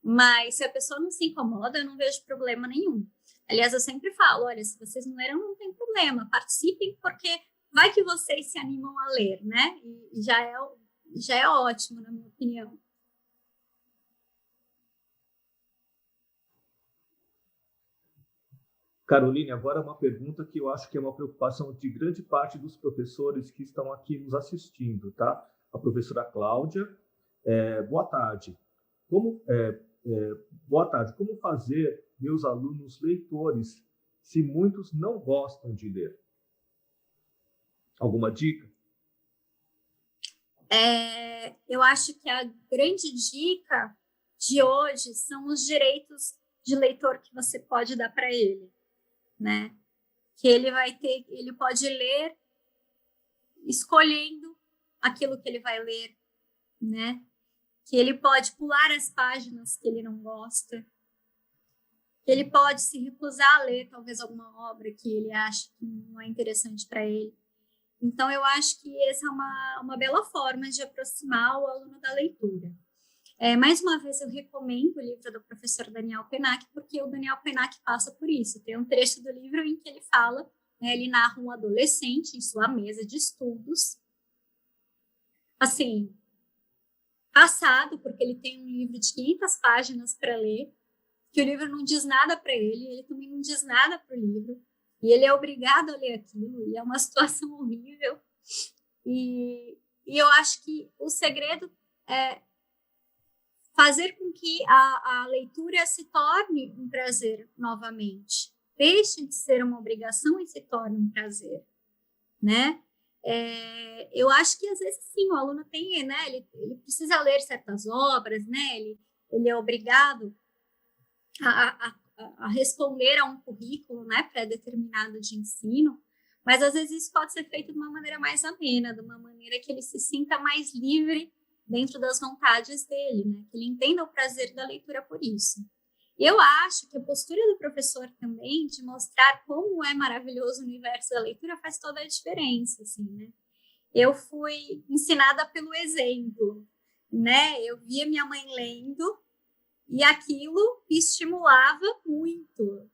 Mas se a pessoa não se incomoda, eu não vejo problema nenhum. Aliás, eu sempre falo, olha, se vocês não leram, não tem problema, participem, porque vai que vocês se animam a ler, né? E já é ótimo, na minha opinião. Caroline, agora uma pergunta que eu acho que é uma preocupação de grande parte dos professores que estão aqui nos assistindo, tá? A professora Cláudia, boa tarde. Boa tarde. Como fazer meus alunos leitores se muitos não gostam de ler? Alguma dica? Eu acho que a grande dica de hoje são os direitos de leitor que você pode dar para ele, né? Que ele pode ler escolhendo aquilo que ele vai ler, né? Que ele pode pular as páginas que ele não gosta, que ele pode se recusar a ler talvez alguma obra que ele acha que não é interessante para ele. Então, eu acho que essa é uma bela forma de aproximar o aluno da leitura. Mais uma vez, eu recomendo o livro do professor Daniel Pennac, porque o Daniel Pennac passa por isso. Tem um trecho do livro em que ele fala, né, ele narra um adolescente em sua mesa de estudos, assim, passado, porque ele tem um livro de 500 páginas para ler, que o livro não diz nada para ele também não diz nada para o livro, e ele é obrigado a ler aquilo, e é uma situação horrível. E eu acho que o segredo é fazer com que a leitura se torne um prazer novamente. Deixe de ser uma obrigação e se torne um prazer, né? Eu acho que, às vezes, sim, o aluno tem, né? Ele precisa ler certas obras, né? Ele é obrigado a responder a um currículo, né, pré-determinado de ensino, mas às vezes isso pode ser feito de uma maneira mais amena, de uma maneira que ele se sinta mais livre dentro das vontades dele, né, que ele entenda o prazer da leitura por isso. E eu acho que a postura do professor também, de mostrar como é maravilhoso o universo da leitura, faz toda a diferença, assim, né? Eu fui ensinada pelo exemplo, né? Eu via minha mãe lendo, e aquilo me estimulava muito.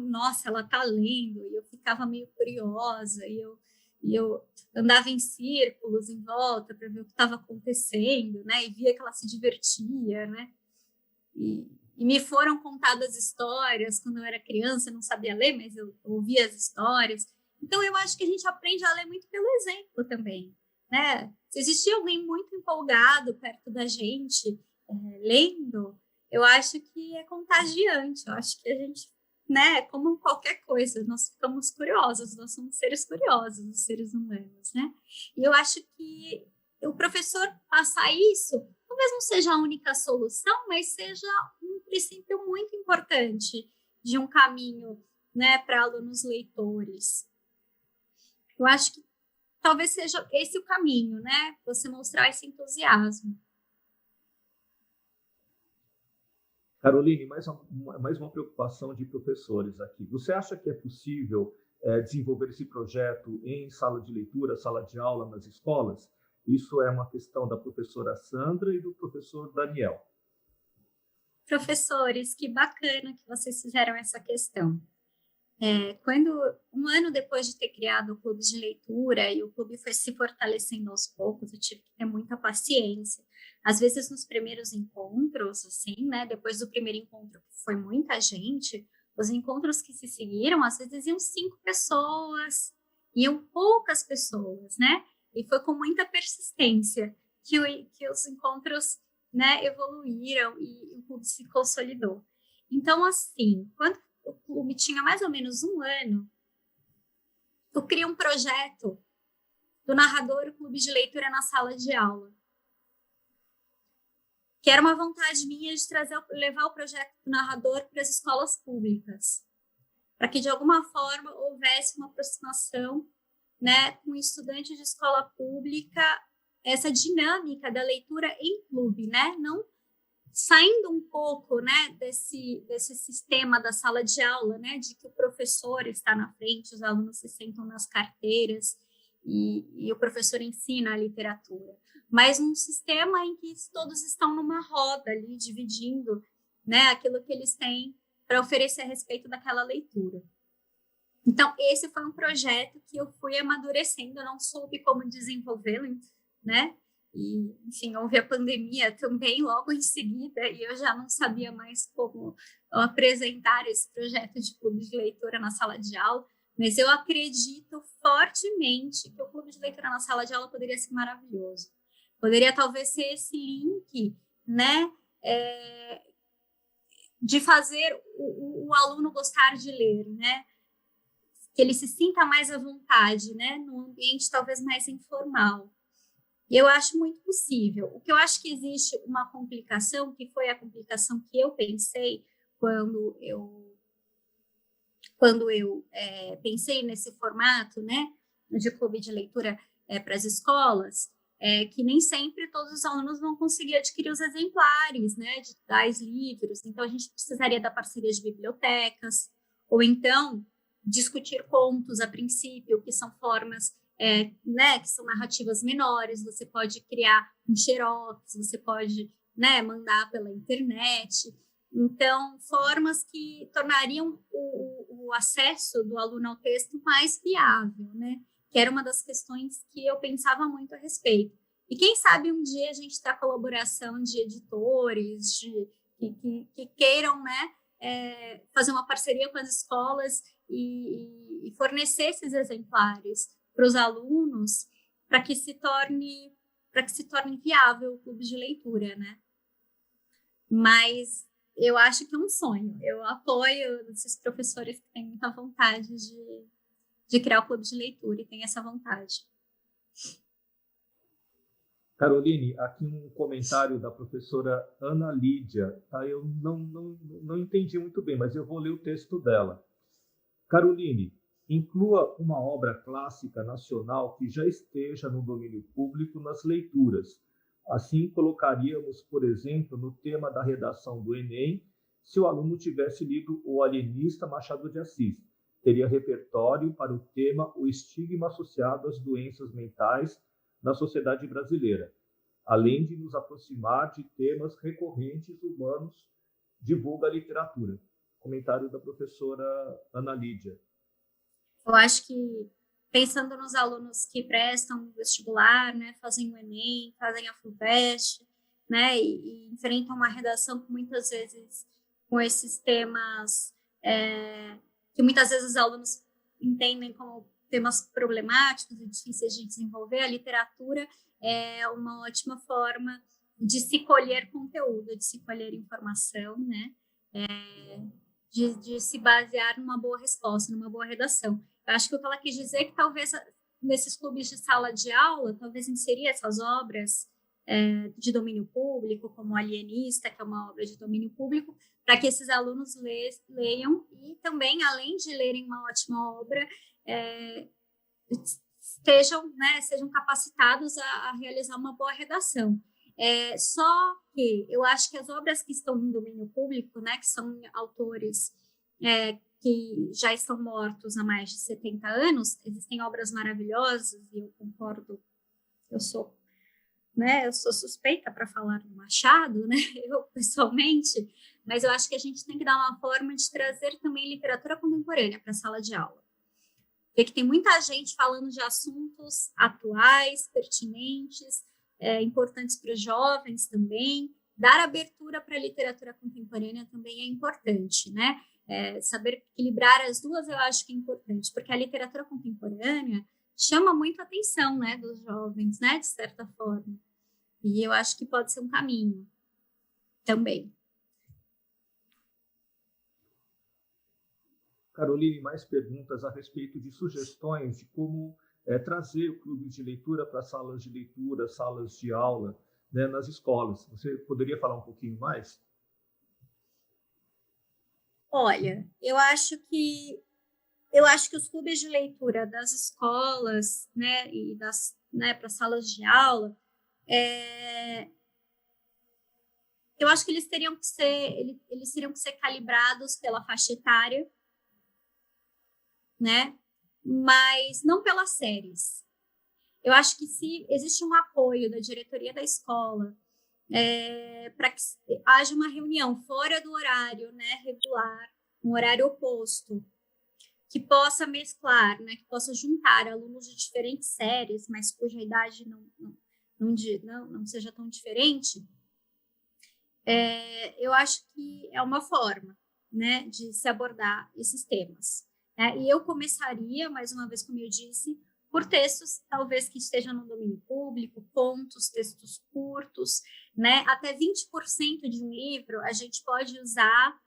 Nossa, ela tá lendo, e eu ficava meio curiosa, e eu andava em círculos em volta para ver o que estava acontecendo, né? E via que ela se divertia, né? E me foram contadas histórias quando eu era criança, eu não sabia ler, mas eu ouvia as histórias. Então, eu acho que a gente aprende a ler muito pelo exemplo também, né? Se existia alguém muito empolgado perto da gente, lendo, eu acho que é contagiante. Eu acho que a gente, né, como qualquer coisa, nós ficamos curiosos, nós somos seres curiosos, os seres humanos, né? E eu acho que o professor passar isso, talvez não seja a única solução, mas seja um princípio muito importante de um caminho, né, para alunos leitores. Eu acho que talvez seja esse o caminho, né? Você mostrar esse entusiasmo. Caroline, mais uma preocupação de professores aqui. Você acha que é possível desenvolver esse projeto em sala de leitura, sala de aula nas escolas? Isso é uma questão da professora Sandra e do professor Daniel. Professores, que bacana que vocês fizeram essa questão. Quando, um ano depois de ter criado o clube de leitura e o clube foi se fortalecendo aos poucos, eu tive que ter muita paciência. Às vezes, nos primeiros encontros, assim, né, depois do primeiro encontro, que foi muita gente, os encontros que se seguiram, às vezes iam 5 pessoas, iam poucas pessoas, né? E foi com muita persistência que os encontros, né, evoluíram e o clube se consolidou. Então, assim, quando o clube tinha mais ou menos um ano, eu criei um projeto do narrador o clube de leitura na sala de aula, que era uma vontade minha de levar o projeto do narrador para as escolas públicas, para que de alguma forma houvesse uma aproximação, né, com estudantes de escola pública, essa dinâmica da leitura em clube, né, não saindo um pouco, né, desse sistema da sala de aula, né, de que o professor está na frente, os alunos se sentam nas carteiras e o professor ensina a literatura, mas num sistema em que todos estão numa roda ali, dividindo, né, aquilo que eles têm para oferecer a respeito daquela leitura. Então, esse foi um projeto que eu fui amadurecendo, eu não soube como desenvolvê-lo, né? E, enfim, houve a pandemia também logo em seguida, e eu já não sabia mais como apresentar esse projeto de clube de leitura na sala de aula, mas eu acredito fortemente que o clube de leitura na sala de aula poderia ser maravilhoso. Poderia talvez ser esse link, né? De fazer o aluno gostar de ler, né? Que ele se sinta mais à vontade, né? Num ambiente talvez mais informal. Eu acho muito possível. O que eu acho que existe uma complicação, que foi a complicação que eu pensei quando eu pensei nesse formato, né, de clube de leitura para as escolas, que nem sempre todos os alunos vão conseguir adquirir os exemplares, né, de tais livros. Então, a gente precisaria da parceria de bibliotecas, ou então discutir contos a princípio, que são formas né, que são narrativas menores. Você pode criar um xerox, você pode, né, mandar pela internet. Então, formas que tornariam o acesso do aluno ao texto mais viável, né? Que era uma das questões que eu pensava muito a respeito. E quem sabe um dia a gente ter a colaboração de editores que queiram, né, fazer uma parceria com as escolas e fornecer esses exemplares para os alunos, para que se torne viável o clube de leitura, né? Mas eu acho que é um sonho. Eu apoio esses professores que têm muita vontade de criar o clube de leitura e têm essa vontade. Caroline, aqui um comentário da professora Ana Lídia. Tá? Eu não entendi muito bem, mas eu vou ler o texto dela. Caroline, inclua uma obra clássica nacional que já esteja no domínio público nas leituras. Assim, colocaríamos, por exemplo, no tema da redação do Enem, se o aluno tivesse lido O Alienista, Machado de Assis. Teria repertório para o tema O Estigma Associado às Doenças Mentais na Sociedade Brasileira, além de nos aproximar de temas recorrentes humanos, divulga a literatura. Comentário da professora Ana Lídia. Eu acho que, pensando nos alunos que prestam o vestibular, né, fazem o Enem, fazem a FUVEST, né, e enfrentam uma redação que muitas vezes com esses temas que muitas vezes os alunos entendem como temas problemáticos e difíceis de desenvolver, a literatura é uma ótima forma de se colher conteúdo, de se colher informação, né, de se basear numa boa resposta, numa boa redação. Eu acho que o que ela quis dizer é que talvez nesses clubes de sala de aula, talvez inserir essas obras de domínio público, como Alienista, que é uma obra de domínio público, para que esses alunos leiam e também, além de lerem uma ótima obra, sejam capacitados a realizar uma boa redação. Só que eu acho que as obras que estão no domínio público, né, que são autores que já estão mortos há mais de 70 anos, existem obras maravilhosas, e eu concordo, eu sou suspeita para falar do Machado, né, eu pessoalmente, mas eu acho que a gente tem que dar uma forma de trazer também literatura contemporânea para a sala de aula. Porque que tem muita gente falando de assuntos atuais, pertinentes, importantes para os jovens também. Dar abertura para a literatura contemporânea também é importante, né? Saber equilibrar as duas eu acho que é importante, porque a literatura contemporânea chama muito a atenção, né, dos jovens, né, de certa forma. E eu acho que pode ser um caminho também. Caroline, mais perguntas a respeito de sugestões de como trazer o clube de leitura para salas de leitura, salas de aula, né, nas escolas. Você poderia falar um pouquinho mais? Olha, eu acho que os clubes de leitura das escolas, né, e para salas de aula, eu acho que eles teriam que ser calibrados pela faixa etária, né, mas não pelas séries. Eu acho que se existe um apoio da diretoria da escola para que haja uma reunião fora do horário, né, regular, um horário oposto, que possa mesclar, né, que possa juntar alunos de diferentes séries, mas cuja idade não seja tão diferente, eu acho que é uma forma, né, de se abordar esses temas. Né? E eu começaria, mais uma vez, como eu disse, por textos, talvez que estejam no domínio público, contos, textos curtos, né? Até 20% de um livro a gente pode usar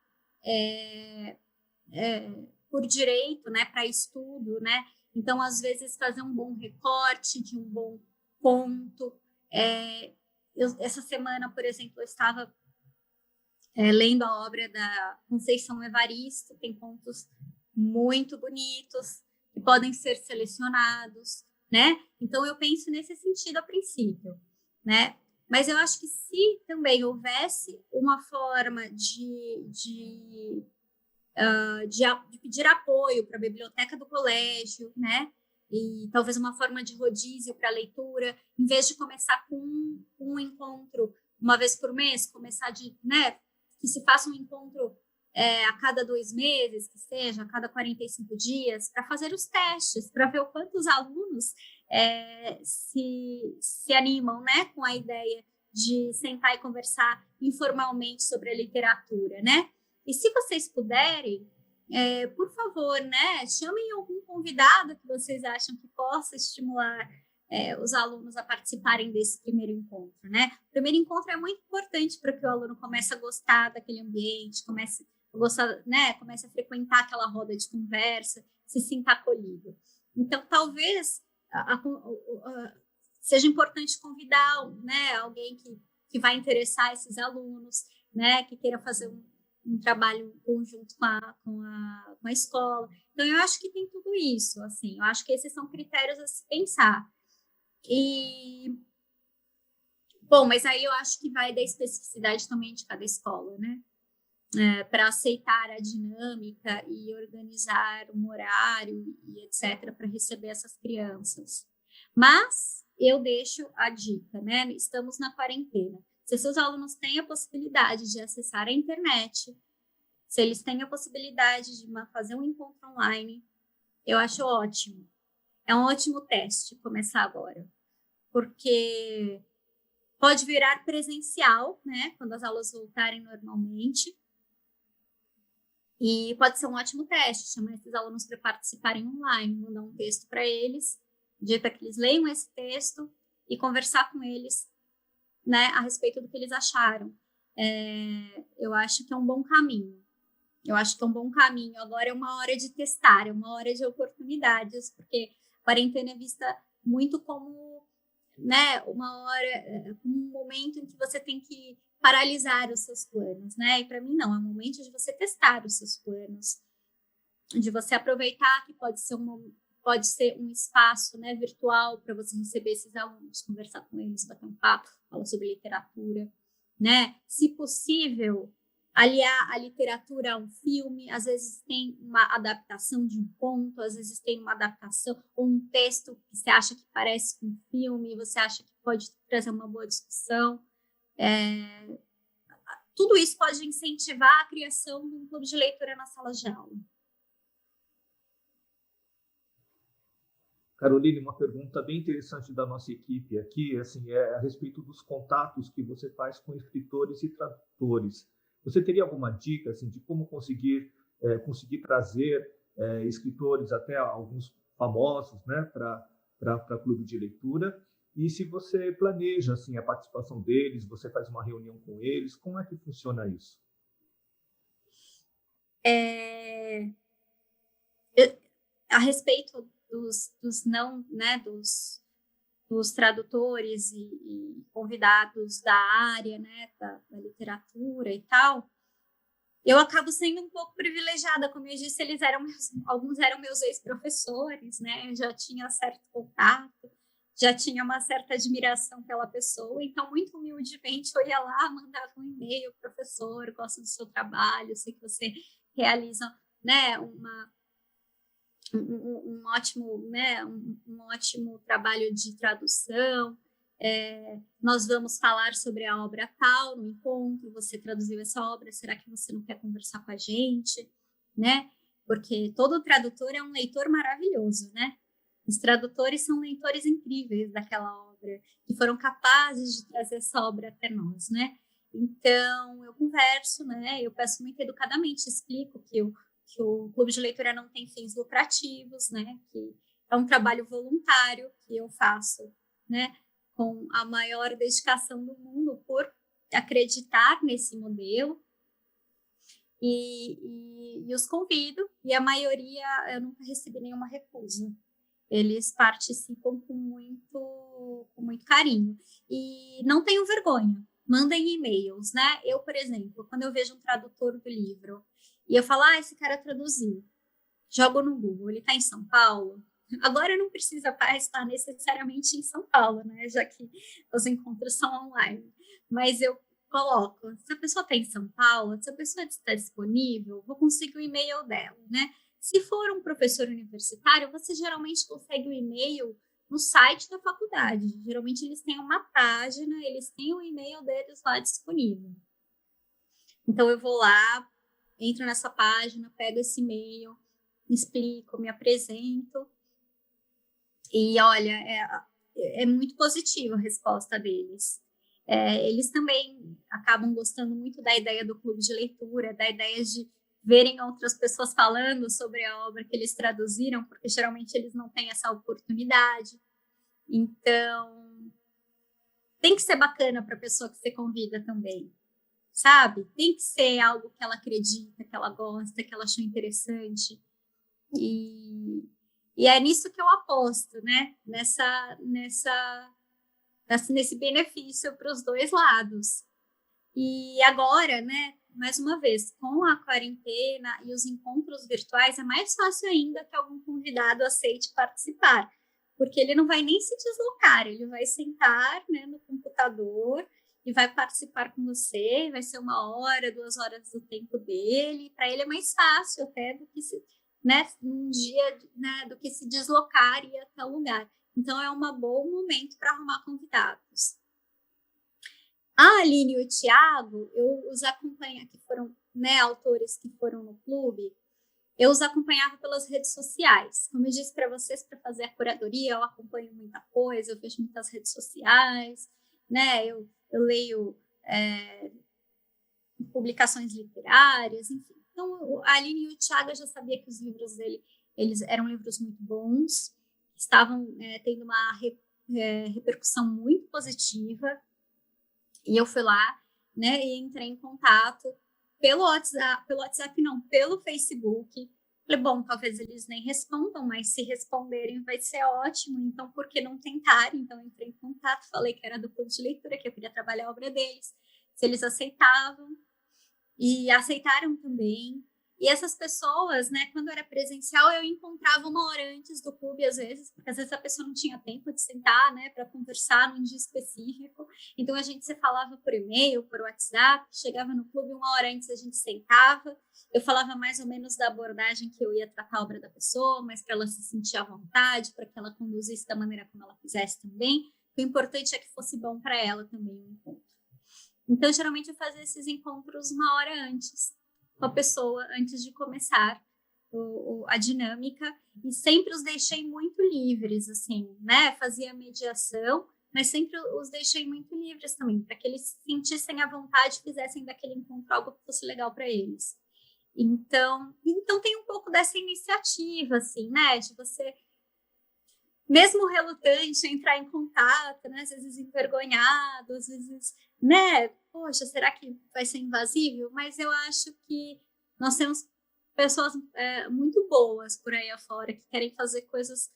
por direito, né, para estudo, né? Então, às vezes, fazer um bom recorte de um bom conto. Essa semana, por exemplo, eu estava lendo a obra da Conceição Evaristo, tem contos muito bonitos, que podem ser selecionados, né? Então, eu penso nesse sentido a princípio, né? Mas eu acho que se também houvesse uma forma de pedir apoio para a biblioteca do colégio, né? E talvez uma forma de rodízio para a leitura, em vez de começar com um encontro uma vez por mês, começar né? Que se faça um encontro a cada 2 meses, que seja, a cada 45 dias, para fazer os testes, para ver o quanto os alunos se animam, né, com a ideia de sentar e conversar informalmente sobre a literatura, né? E se vocês puderem, por favor, né, chamem algum convidado que vocês acham que possa estimular os alunos a participarem desse primeiro encontro, né? O primeiro encontro é muito importante para que o aluno comece a gostar daquele ambiente, comece a gostar, né? Comece a frequentar aquela roda de conversa, se sinta acolhido. Então, talvez seja importante convidar, né, alguém que vai interessar esses alunos, né, que queira fazer um trabalho conjunto com a escola. Então, eu acho que tem tudo isso, assim, eu acho que esses são critérios a se pensar. Bom, mas aí eu acho que vai da especificidade também de cada escola, né? Para aceitar a dinâmica e organizar um horário e etc. para receber essas crianças. Mas eu deixo a dica, né? Estamos na quarentena. Se seus alunos têm a possibilidade de acessar a internet, se eles têm a possibilidade de fazer um encontro online, eu acho ótimo. É um ótimo teste começar agora, porque pode virar presencial, né, quando as aulas voltarem normalmente, e pode ser um ótimo teste, chamar esses alunos para participarem online, mandar um texto para eles, dizer para que eles leiam esse texto e conversar com eles, né, a respeito do que eles acharam. Eu acho que é um bom caminho. Agora é uma hora de testar, é uma hora de oportunidades, porque a quarentena é vista muito como, né, uma hora, um momento em que você tem que paralisar os seus planos, né? E para mim não, é um momento de você testar os seus planos, de você aproveitar que pode ser um espaço, né, virtual para você receber esses alunos, conversar com eles, bater um papo, falar sobre literatura, né? Se possível, aliar a literatura a um filme, às vezes tem uma adaptação de um conto, às vezes tem uma adaptação ou um texto que você acha que parece com um filme, você acha que pode trazer uma boa discussão. Tudo isso pode incentivar a criação de um clube de leitura na sala de aula. Caroline, uma pergunta bem interessante da nossa equipe aqui, assim, a respeito dos contatos que você faz com escritores e tradutores. Você teria alguma dica assim, de como conseguir trazer escritores, até alguns famosos, né, para clube de leitura? E se você planeja assim, a participação deles, você faz uma reunião com eles, como é que funciona isso? A respeito dos não, né, dos tradutores e convidados da área, né, da literatura e tal, eu acabo sendo um pouco privilegiada, como eu disse, alguns eram meus ex-professores, né, eu já tinha certo contato, já tinha uma certa admiração pela pessoa, então muito humildemente eu ia lá, mandava um e-mail, professor, gosto do seu trabalho, sei que você realiza, né, um ótimo, né, um ótimo trabalho de tradução. Nós vamos falar sobre a obra tal no encontro, você traduziu essa obra, será que você não quer conversar com a gente? né? Porque todo tradutor é um leitor maravilhoso, né? Os tradutores são leitores incríveis daquela obra, que foram capazes de trazer essa obra até nós, né? Então, eu converso, né? Eu peço muito educadamente, explico que o Clube de Leitura não tem fins lucrativos, né? Que é um trabalho voluntário que eu faço, né? Com a maior dedicação do mundo por acreditar nesse modelo. E os convido, e a maioria eu nunca recebi nenhuma recusa. Eles participam com muito carinho. E não tenham vergonha, mandem e-mails, né? Eu, por exemplo, quando eu vejo um tradutor do livro e eu falo, esse cara traduziu, jogo no Google, ele está em São Paulo. Agora não precisa estar necessariamente em São Paulo, né? Já que os encontros são online. Mas eu coloco, se a pessoa está em São Paulo, se a pessoa está disponível, vou conseguir o e-mail dela, né? Se for um professor universitário, você geralmente consegue o e-mail no site da faculdade. Geralmente eles têm uma página, eles têm o e-mail deles lá disponível. Então eu vou lá, entro nessa página, pego esse e-mail, explico, me apresento. E olha, é muito positiva a resposta deles. Eles também acabam gostando muito da ideia do clube de leitura, da ideia de verem outras pessoas falando sobre a obra que eles traduziram, porque geralmente eles não têm essa oportunidade. Então, tem que ser bacana para a pessoa que você convida também, sabe? Tem que ser algo que ela acredita, que ela gosta, que ela achou interessante. E é nisso que eu aposto, né? Nesse benefício para os dois lados. E agora, né? Mais uma vez, com a quarentena e os encontros virtuais, é mais fácil ainda que algum convidado aceite participar, porque ele não vai nem se deslocar, ele vai sentar, né, no computador e vai participar com você, vai ser 1 hora, 2 horas do tempo dele, para ele é mais fácil até do que um dia, né, do que se deslocar e ir até o lugar. Então, é um bom momento para arrumar convidados. A Aline e o Thiago, eu os acompanho, que foram, né, autores que foram no clube, eu os acompanhava pelas redes sociais. Como eu disse para vocês, para fazer a curadoria, eu acompanho muita coisa, eu vejo muitas redes sociais, né, eu leio publicações literárias, enfim. Então, a Aline e o Thiago, eu já sabia que os livros dele, eles eram livros muito bons, estavam tendo uma repercussão muito positiva. E eu fui lá, né, e entrei em contato pelo WhatsApp não, pelo Facebook. Falei, bom, talvez eles nem respondam, mas se responderem vai ser ótimo, então por que não tentar? Então entrei em contato, falei que era do clube de leitura, que eu queria trabalhar a obra deles, se eles aceitavam, e aceitaram também. E essas pessoas, né, quando era presencial, eu encontrava 1 hora antes do clube, às vezes, porque às vezes a pessoa não tinha tempo de sentar, né, para conversar num dia específico. Então a gente se falava por e-mail, por WhatsApp, chegava no clube 1 hora antes, a gente sentava. Eu falava mais ou menos da abordagem que eu ia tratar a obra da pessoa, mas para ela se sentir à vontade, para que ela conduzisse da maneira como ela quisesse também. O importante é que fosse bom para ela também o encontro. Então, geralmente eu fazia esses encontros 1 hora antes com a pessoa, antes de começar a dinâmica, e sempre os deixei muito livres, assim, né? Fazia mediação, mas sempre os deixei muito livres também, para que eles se sentissem à vontade, fizessem daquele encontro algo que fosse legal para eles. Então tem um pouco dessa iniciativa, assim, né? De você, mesmo relutante, entrar em contato, né? Às vezes envergonhado, às vezes, né? Poxa, será que vai ser invasivo? Mas eu acho que nós temos pessoas muito boas por aí afora, que querem fazer coisas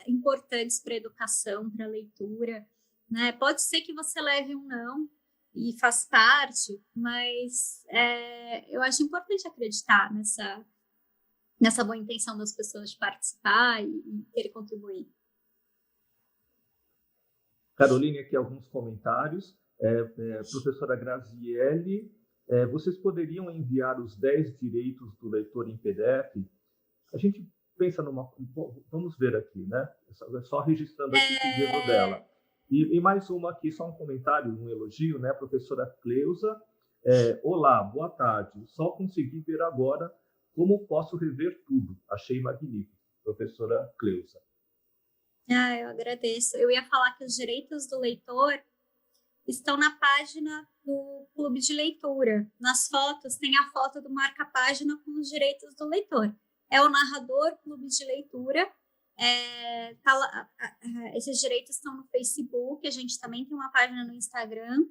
importantes para a educação, para a leitura, né? Pode ser que você leve um não e faz parte, mas eu acho importante acreditar nessa boa intenção das pessoas de participar e querer contribuir. Caroline, aqui alguns comentários. Professora Graziele, vocês poderiam enviar os 10 direitos do leitor em PDF? A gente pensa vamos ver aqui, né? Só registrando aqui o pedido dela. E mais uma aqui, só um comentário, um elogio, né? Professora Cleusa, olá, boa tarde. Só consegui ver agora Como posso rever tudo? Achei magnífico, professora Cleusa. Eu agradeço. Eu ia falar que os direitos do leitor estão na página do Clube de Leitura. Nas fotos, tem a foto do marca-página com os direitos do leitor. É o narrador Clube de Leitura. Esses direitos estão no Facebook, a gente também tem uma página no Instagram,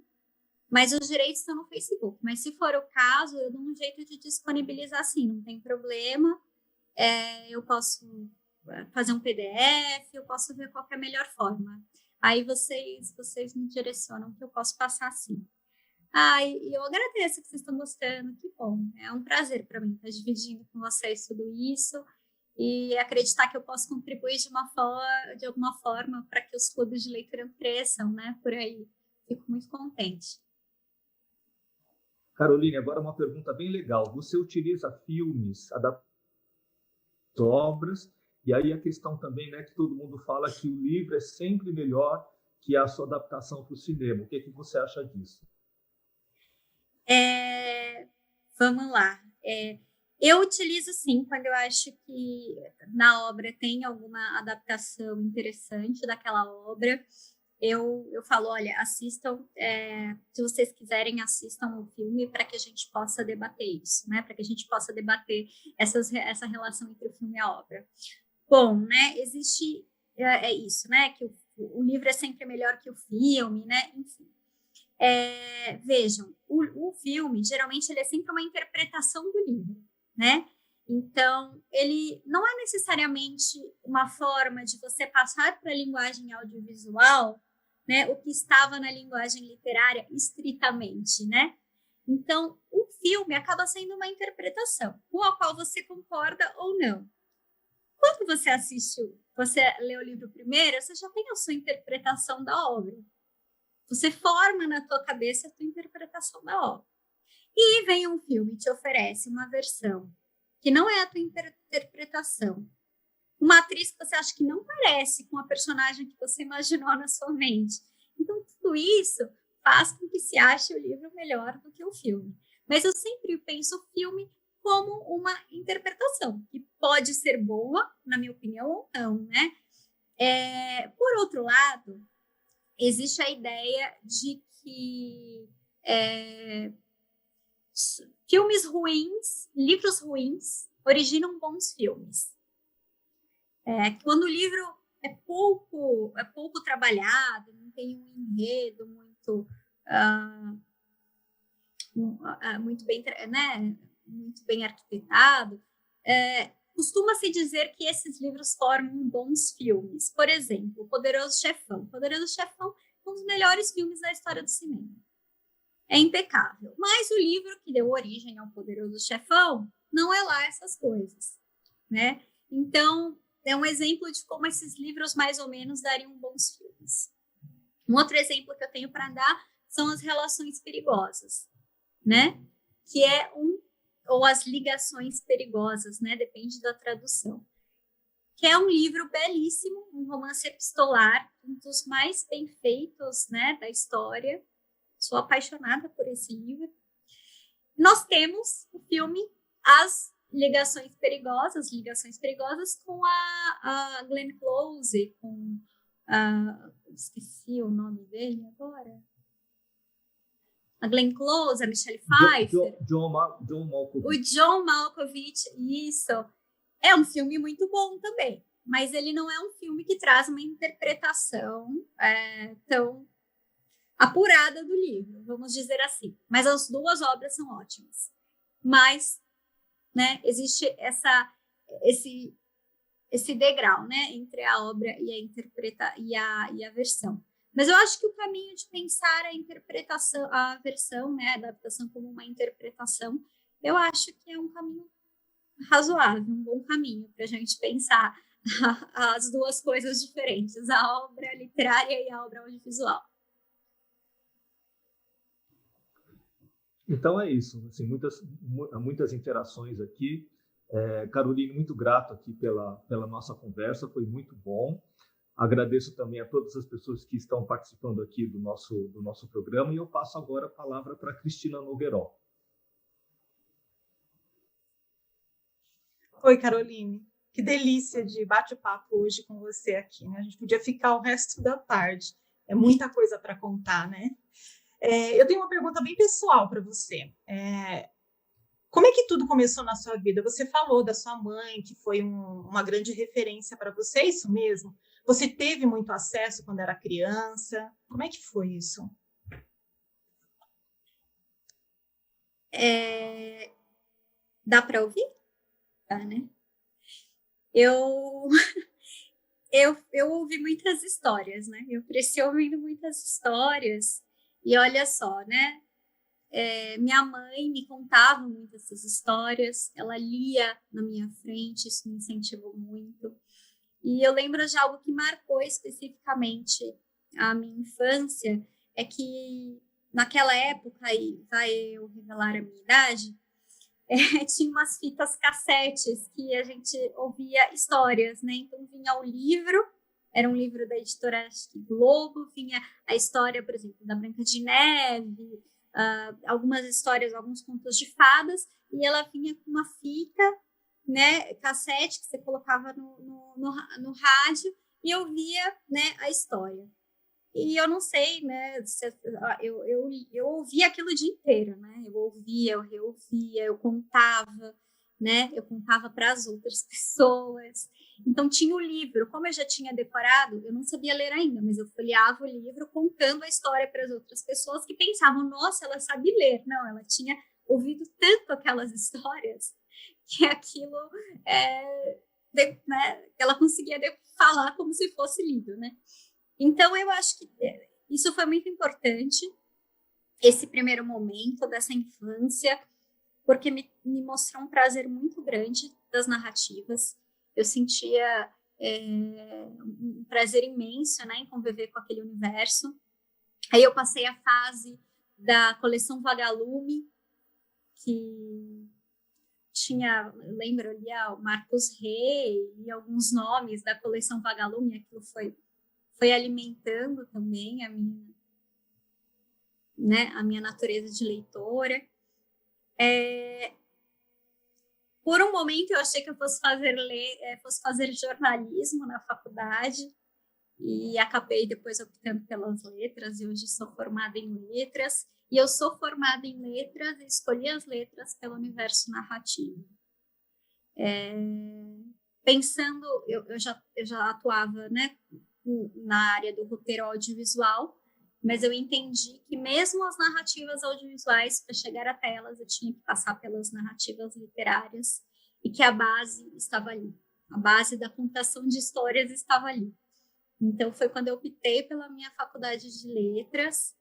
mas os direitos estão no Facebook. Mas se for o caso, eu dou um jeito de disponibilizar sim, não tem problema. Eu posso fazer um PDF, eu posso ver qual que é a melhor forma. Aí vocês me direcionam que eu posso passar sim. E eu agradeço que vocês estão gostando, que bom. É um prazer para mim estar dividindo com vocês tudo isso e acreditar que eu posso contribuir de alguma forma para que os clubes de leitura cresçam, né, por aí. Fico muito contente. Caroline, agora uma pergunta bem legal. Você utiliza filmes, adaptações, obras, e aí a questão também, né, que todo mundo fala que o livro é sempre melhor que a sua adaptação para o cinema. O que você acha disso? Vamos lá. Eu utilizo sim, quando eu acho que na obra tem alguma adaptação interessante daquela obra. Eu falo, olha, assistam, se vocês quiserem, assistam o filme para que a gente possa debater isso, né? Para que a gente possa debater essa relação entre o filme e a obra. Bom, né? Existe isso, né? Que o livro é sempre melhor que o filme, né? Enfim. Vejam, o filme, geralmente, ele é sempre uma interpretação do livro, né? Então, ele não é necessariamente uma forma de você passar para a linguagem audiovisual, né, o que estava na linguagem literária estritamente, né? Então, o filme acaba sendo uma interpretação, com a qual você concorda ou não. Quando você você lê o livro primeiro, você já tem a sua interpretação da obra. Você forma na tua cabeça a tua interpretação da obra. E vem um filme e te oferece uma versão que não é a tua interpretação. Uma atriz que você acha que não parece com a personagem que você imaginou na sua mente. Então, tudo isso faz com que se ache o livro melhor do que o filme. Mas eu sempre penso o filme como uma interpretação, que pode ser boa, na minha opinião, ou não, né? Por outro lado, existe a ideia de que filmes ruins, livros ruins, originam bons filmes. Quando o livro é pouco trabalhado, não tem um enredo muito bem, né, muito bem arquitetado, costuma-se dizer que esses livros formam bons filmes. Por exemplo, O Poderoso Chefão. O Poderoso Chefão é um dos melhores filmes da história do cinema. É impecável. Mas o livro que deu origem ao Poderoso Chefão não é lá essas coisas, né? Então, é um exemplo de como esses livros mais ou menos dariam bons filmes. Um outro exemplo que eu tenho para dar são as relações perigosas, né? Que é ou as ligações perigosas, né? Depende da tradução. Que é um livro belíssimo, um romance epistolar, um dos mais bem feitos, né, da história. Sou apaixonada por esse livro. Nós temos o filme As Ligações Perigosas com a Glenn Close, com esqueci o nome dele agora. A Glenn Close, a Michelle Pfeiffer. John Malkovich. O John Malkovich, isso. É um filme muito bom também, mas ele não é um filme que traz uma interpretação tão apurada do livro, vamos dizer assim. Mas as duas obras são ótimas. Mas, né, existe esse degrau, né, entre a obra e a versão. Mas eu acho que o caminho de pensar a versão, né, a adaptação como uma interpretação, eu acho que é um caminho razoável, um bom caminho para a gente pensar as duas coisas diferentes, a obra literária e a obra audiovisual. Então é isso, assim, muitas interações aqui. Caroline, muito grato aqui pela nossa conversa, foi muito bom. Agradeço também a todas as pessoas que estão participando aqui do nosso programa, e eu passo agora a palavra para Cristina Nogueiró. Oi, Caroline. Que delícia de bate-papo hoje com você aqui, né? A gente podia ficar o resto da tarde. É muita coisa para contar, né? Eu tenho uma pergunta bem pessoal para você. Como é que tudo começou na sua vida? Você falou da sua mãe, que foi uma grande referência para você, é isso mesmo? Você teve muito acesso quando era criança? Como é que foi isso? Dá para ouvir? Tá, né? Eu, eu ouvi muitas histórias, né? Eu cresci ouvindo muitas histórias. E olha só, né? Minha mãe me contava muitas essas histórias, ela lia na minha frente, isso me incentivou muito. E eu lembro de algo que marcou especificamente a minha infância, é que naquela época, e vai eu revelar a minha idade, tinha umas fitas cassetes que a gente ouvia histórias, né? Então vinha o livro, era um livro da editora acho que Globo, vinha a história, por exemplo, da Branca de Neve, algumas histórias, alguns contos de fadas, e ela vinha com uma fita, né, cassete que você colocava no rádio e eu via, né, a história. E eu não sei, né, eu ouvia aquilo o dia inteiro, né, eu ouvia, eu reouvia, eu contava, né, eu contava para as outras pessoas. Então tinha o livro, como eu já tinha decorado, eu não sabia ler ainda, mas eu folheava o livro contando a história para as outras pessoas que pensavam, nossa, ela sabe ler. Não, ela tinha ouvido tanto aquelas histórias que aquilo, né, ela conseguia falar como se fosse lido, né? Então eu acho que isso foi muito importante, esse primeiro momento dessa infância, porque me mostrou um prazer muito grande das narrativas. Eu sentia um prazer imenso, né, em conviver com aquele universo. Aí eu passei a fase da coleção Vagalume, que tinha, eu lembro ali, o Marcos Rey e alguns nomes da coleção Vagalume, aquilo foi alimentando também a minha, né, a minha natureza de leitora. Por um momento eu achei que eu fosse fazer jornalismo na faculdade e acabei depois optando pelas letras e hoje sou formada em letras. E eu sou formada em letras e escolhi as letras pelo universo narrativo. Pensando, eu já atuava, né, na área do roteiro audiovisual, mas eu entendi que mesmo as narrativas audiovisuais, para chegar até elas, eu tinha que passar pelas narrativas literárias e que a base estava ali. A base da contação de histórias estava ali. Então, foi quando eu optei pela minha faculdade de letras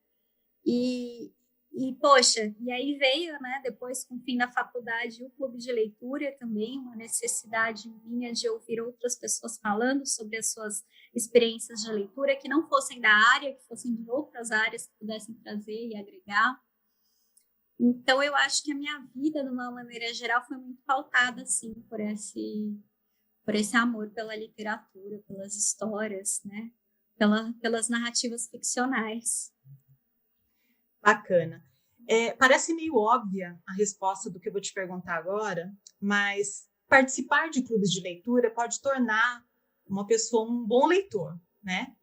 poxa, e aí veio, né, depois com o fim da faculdade, o clube de leitura também, uma necessidade minha de ouvir outras pessoas falando sobre as suas experiências de leitura, que não fossem da área, que fossem de outras áreas, que pudessem trazer e agregar. Então, eu acho que a minha vida, de uma maneira geral, foi muito pautada, assim, por esse amor pela literatura, pelas histórias, né, pelas narrativas ficcionais. Bacana. Parece meio óbvia a resposta do que eu vou te perguntar agora, mas participar de clubes de leitura pode tornar uma pessoa um bom leitor, né?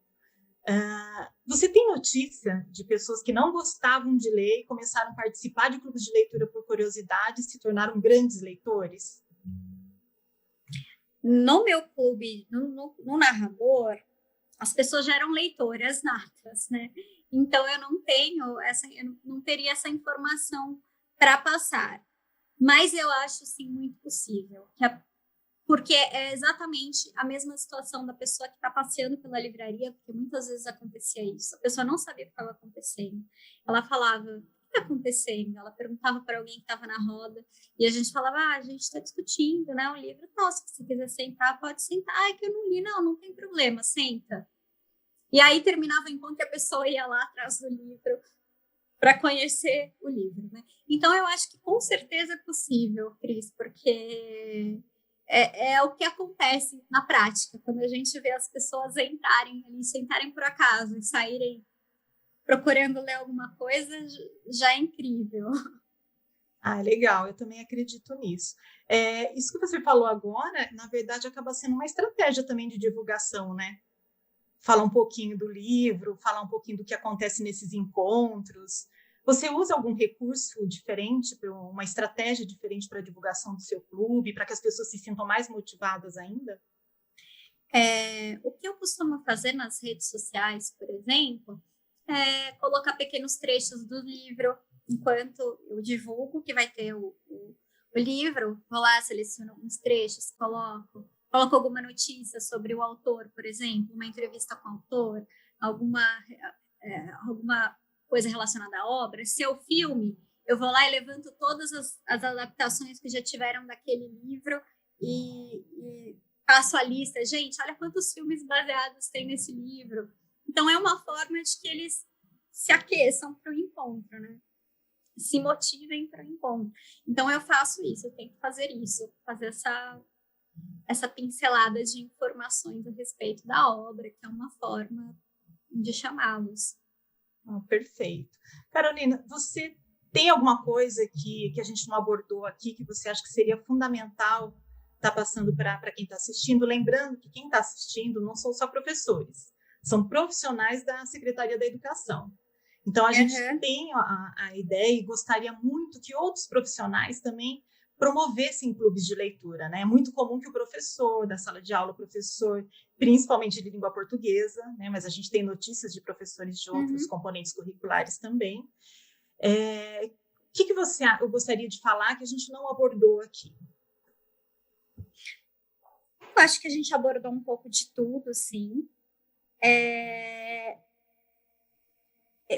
Você tem notícia de pessoas que não gostavam de ler e começaram a participar de clubes de leitura por curiosidade e se tornaram grandes leitores? No meu clube, no narrador, as pessoas já eram leitoras natas, né? Então eu não teria essa informação para passar. Mas eu acho sim muito possível, porque é exatamente a mesma situação da pessoa que está passeando pela livraria, porque muitas vezes acontecia isso. A pessoa não sabia o que estava acontecendo. Ela falava, o que está acontecendo? Ela perguntava para alguém que estava na roda, e a gente falava, a gente está discutindo, né, um livro. Não, se você quiser sentar, pode sentar. É que eu não li, não tem problema, senta. E aí terminava o encontro e a pessoa ia lá atrás do livro para conhecer o livro, né? Então, eu acho que com certeza é possível, Cris, porque é o que acontece na prática, quando a gente vê as pessoas entrarem ali, sentarem por acaso e saírem procurando ler alguma coisa, já é incrível. Ah, legal, eu também acredito nisso. Isso que você falou agora, na verdade, acaba sendo uma estratégia também de divulgação, né? Falar um pouquinho do livro, falar um pouquinho do que acontece nesses encontros. Você usa algum recurso diferente, uma estratégia diferente para a divulgação do seu clube, para que as pessoas se sintam mais motivadas ainda? O que eu costumo fazer nas redes sociais, por exemplo, é colocar pequenos trechos do livro enquanto eu divulgo que vai ter o livro, vou lá, seleciono alguns trechos, coloco alguma notícia sobre o autor, por exemplo, uma entrevista com o autor, alguma, alguma coisa relacionada à obra. Se é o filme, eu vou lá e levanto todas as adaptações que já tiveram daquele livro e faço a lista. Gente, olha quantos filmes baseados tem nesse livro. Então, é uma forma de que eles se aqueçam para o encontro, né? Se motivem para o encontro. Então, eu faço isso, eu tento fazer isso, fazer essa pincelada de informações a respeito da obra, que é uma forma de chamá-los. Perfeito. Carolina, você tem alguma coisa que a gente não abordou aqui, que você acha que seria fundamental estar passando para quem está assistindo? Lembrando que quem está assistindo não são só professores, são profissionais da Secretaria da Educação. Então, a gente tem a ideia e gostaria muito que outros profissionais também promovessem clubes de leitura, né? É muito comum que o professor da sala de aula, o professor principalmente de língua portuguesa, né? Mas a gente tem notícias de professores de outros componentes curriculares também. O que você eu gostaria de falar que a gente não abordou aqui? Eu acho que a gente abordou um pouco de tudo, sim.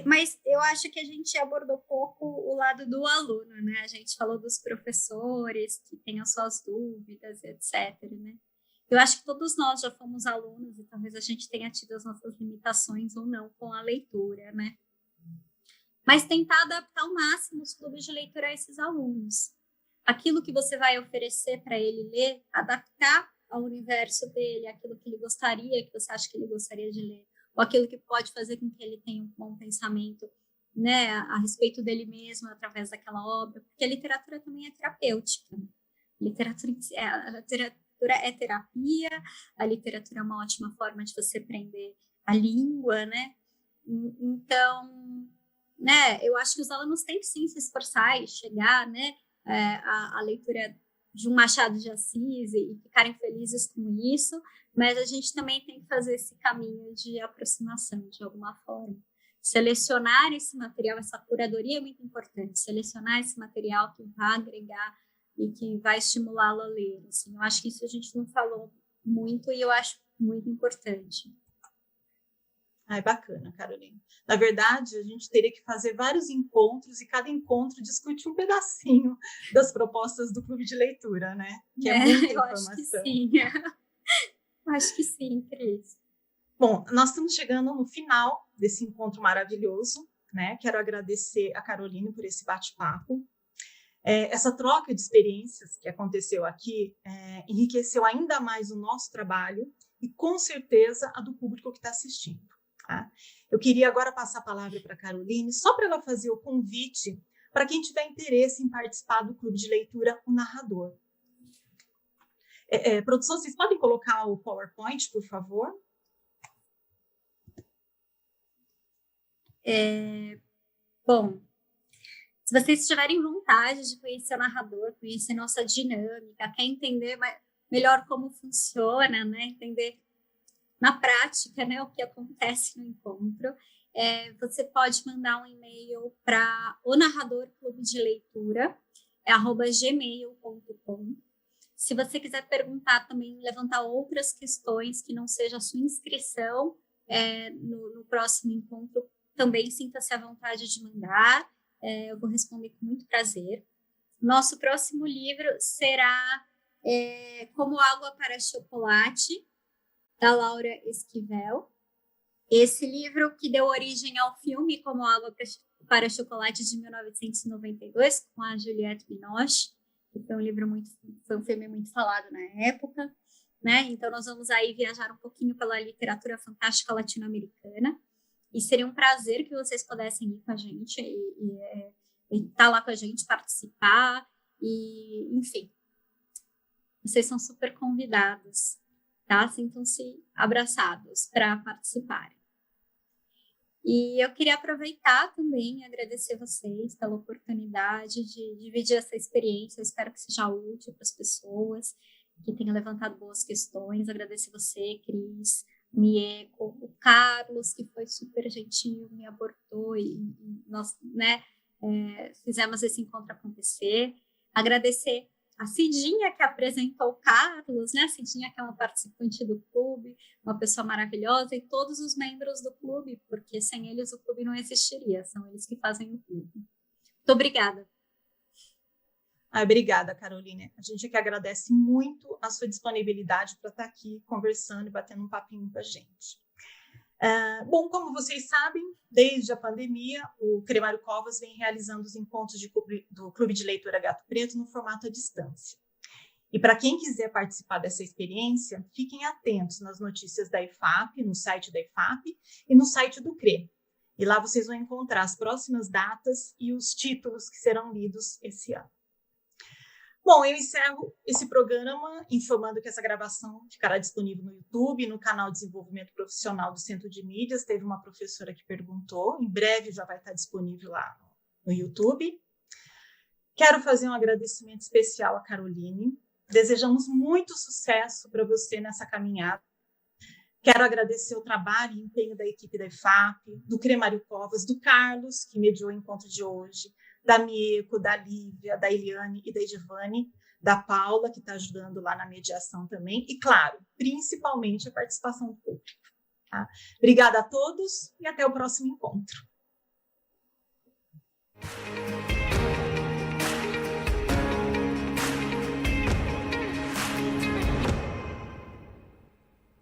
Mas eu acho que a gente abordou pouco o lado do aluno, né? A gente falou dos professores que têm as suas dúvidas, etc., né? Eu acho que todos nós já fomos alunos e talvez a gente tenha tido as nossas limitações ou não com a leitura, né? Mas tentar adaptar ao máximo os clubes de leitura a esses alunos. Aquilo que você vai oferecer para ele ler, adaptar ao universo dele, aquilo que ele gostaria, que você acha que ele gostaria de ler, ou aquilo que pode fazer com que ele tenha um bom pensamento, né, a respeito dele mesmo através daquela obra, porque a literatura também é terapêutica. A literatura é terapia, a literatura é uma ótima forma de você aprender a língua, né? Então, né, eu acho que os alunos têm que sim se esforçar e chegar, né, a leitura de um Machado de Assis e ficarem felizes com isso, mas a gente também tem que fazer esse caminho de aproximação de alguma forma. Selecionar esse material, essa curadoria é muito importante, selecionar esse material que vai agregar e que vai estimulá-lo a ler. Assim, eu acho que isso a gente não falou muito e eu acho muito importante. Bacana, Carolina. Na verdade, a gente teria que fazer vários encontros e cada encontro discutir um pedacinho das propostas do clube de leitura, né? Que é muita informação. Acho que sim. Acho que sim, Cris. Bom, nós estamos chegando no final desse encontro maravilhoso, né? Quero agradecer a Carolina por esse bate-papo. Essa troca de experiências que aconteceu aqui enriqueceu ainda mais o nosso trabalho e, com certeza, a do público que está assistindo. Tá? Eu queria agora passar a palavra para a Caroline, só para ela fazer o convite para quem tiver interesse em participar do Clube de Leitura O Narrador. Produção, vocês podem colocar o PowerPoint, por favor? Bom, se vocês tiverem vontade de conhecer o narrador, conhecer nossa dinâmica, quer entender melhor como funciona, né? Entender na prática, né, o que acontece no encontro, você pode mandar um e-mail para o narrador clube de leitura, @gmail.com. Se você quiser perguntar também, levantar outras questões que não seja a sua inscrição no próximo encontro, também sinta-se à vontade de mandar, eu vou responder com muito prazer. Nosso próximo livro será Como Água para Chocolate, da Laura Esquivel. Esse livro que deu origem ao filme Como Água para Chocolate de 1992, com a Juliette Binoche, que foi um filme muito falado na época, né? Então nós vamos aí viajar um pouquinho pela literatura fantástica latino-americana e seria um prazer que vocês pudessem ir com a gente estar lá com a gente, participar, e, enfim, vocês são super convidados, tá? Sintam-se abraçados para participarem. E eu queria aproveitar também e agradecer vocês pela oportunidade de dividir essa experiência. Eu espero que seja útil para as pessoas, que tenham levantado boas questões. Agradecer você, Cris, Mieco, o Carlos, que foi super gentil, me abordou e nós, né, fizemos esse encontro acontecer. Agradecer a Cidinha, que apresentou o Carlos, né? A Cidinha, que é uma participante do clube, uma pessoa maravilhosa, e todos os membros do clube, porque sem eles o clube não existiria, são eles que fazem o clube. Muito obrigada. Obrigada, Caroline. A gente que agradece muito a sua disponibilidade para estar aqui conversando e batendo um papinho com a gente. Bom, como vocês sabem, desde a pandemia, o Cremário Covas vem realizando os encontros do Clube de Leitura Gato Preto no formato à distância. E para quem quiser participar dessa experiência, fiquem atentos nas notícias da IFAP, no site da IFAP e no site do CRE. E lá vocês vão encontrar as próximas datas e os títulos que serão lidos esse ano. Bom, eu encerro esse programa informando que essa gravação ficará disponível no YouTube, no canal Desenvolvimento Profissional do Centro de Mídias. Teve uma professora que perguntou, em breve já vai estar disponível lá no YouTube. Quero fazer um agradecimento especial à Caroline. Desejamos muito sucesso para você nessa caminhada. Quero agradecer o trabalho e empenho da equipe da IFAP, do Cremário Covas, do Carlos, que mediou o encontro de hoje, da Mieco, da Lívia, da Eliane e da Edivane, da Paula, que está ajudando lá na mediação também, e, claro, principalmente a participação do público. Tá? Obrigada a todos e até o próximo encontro.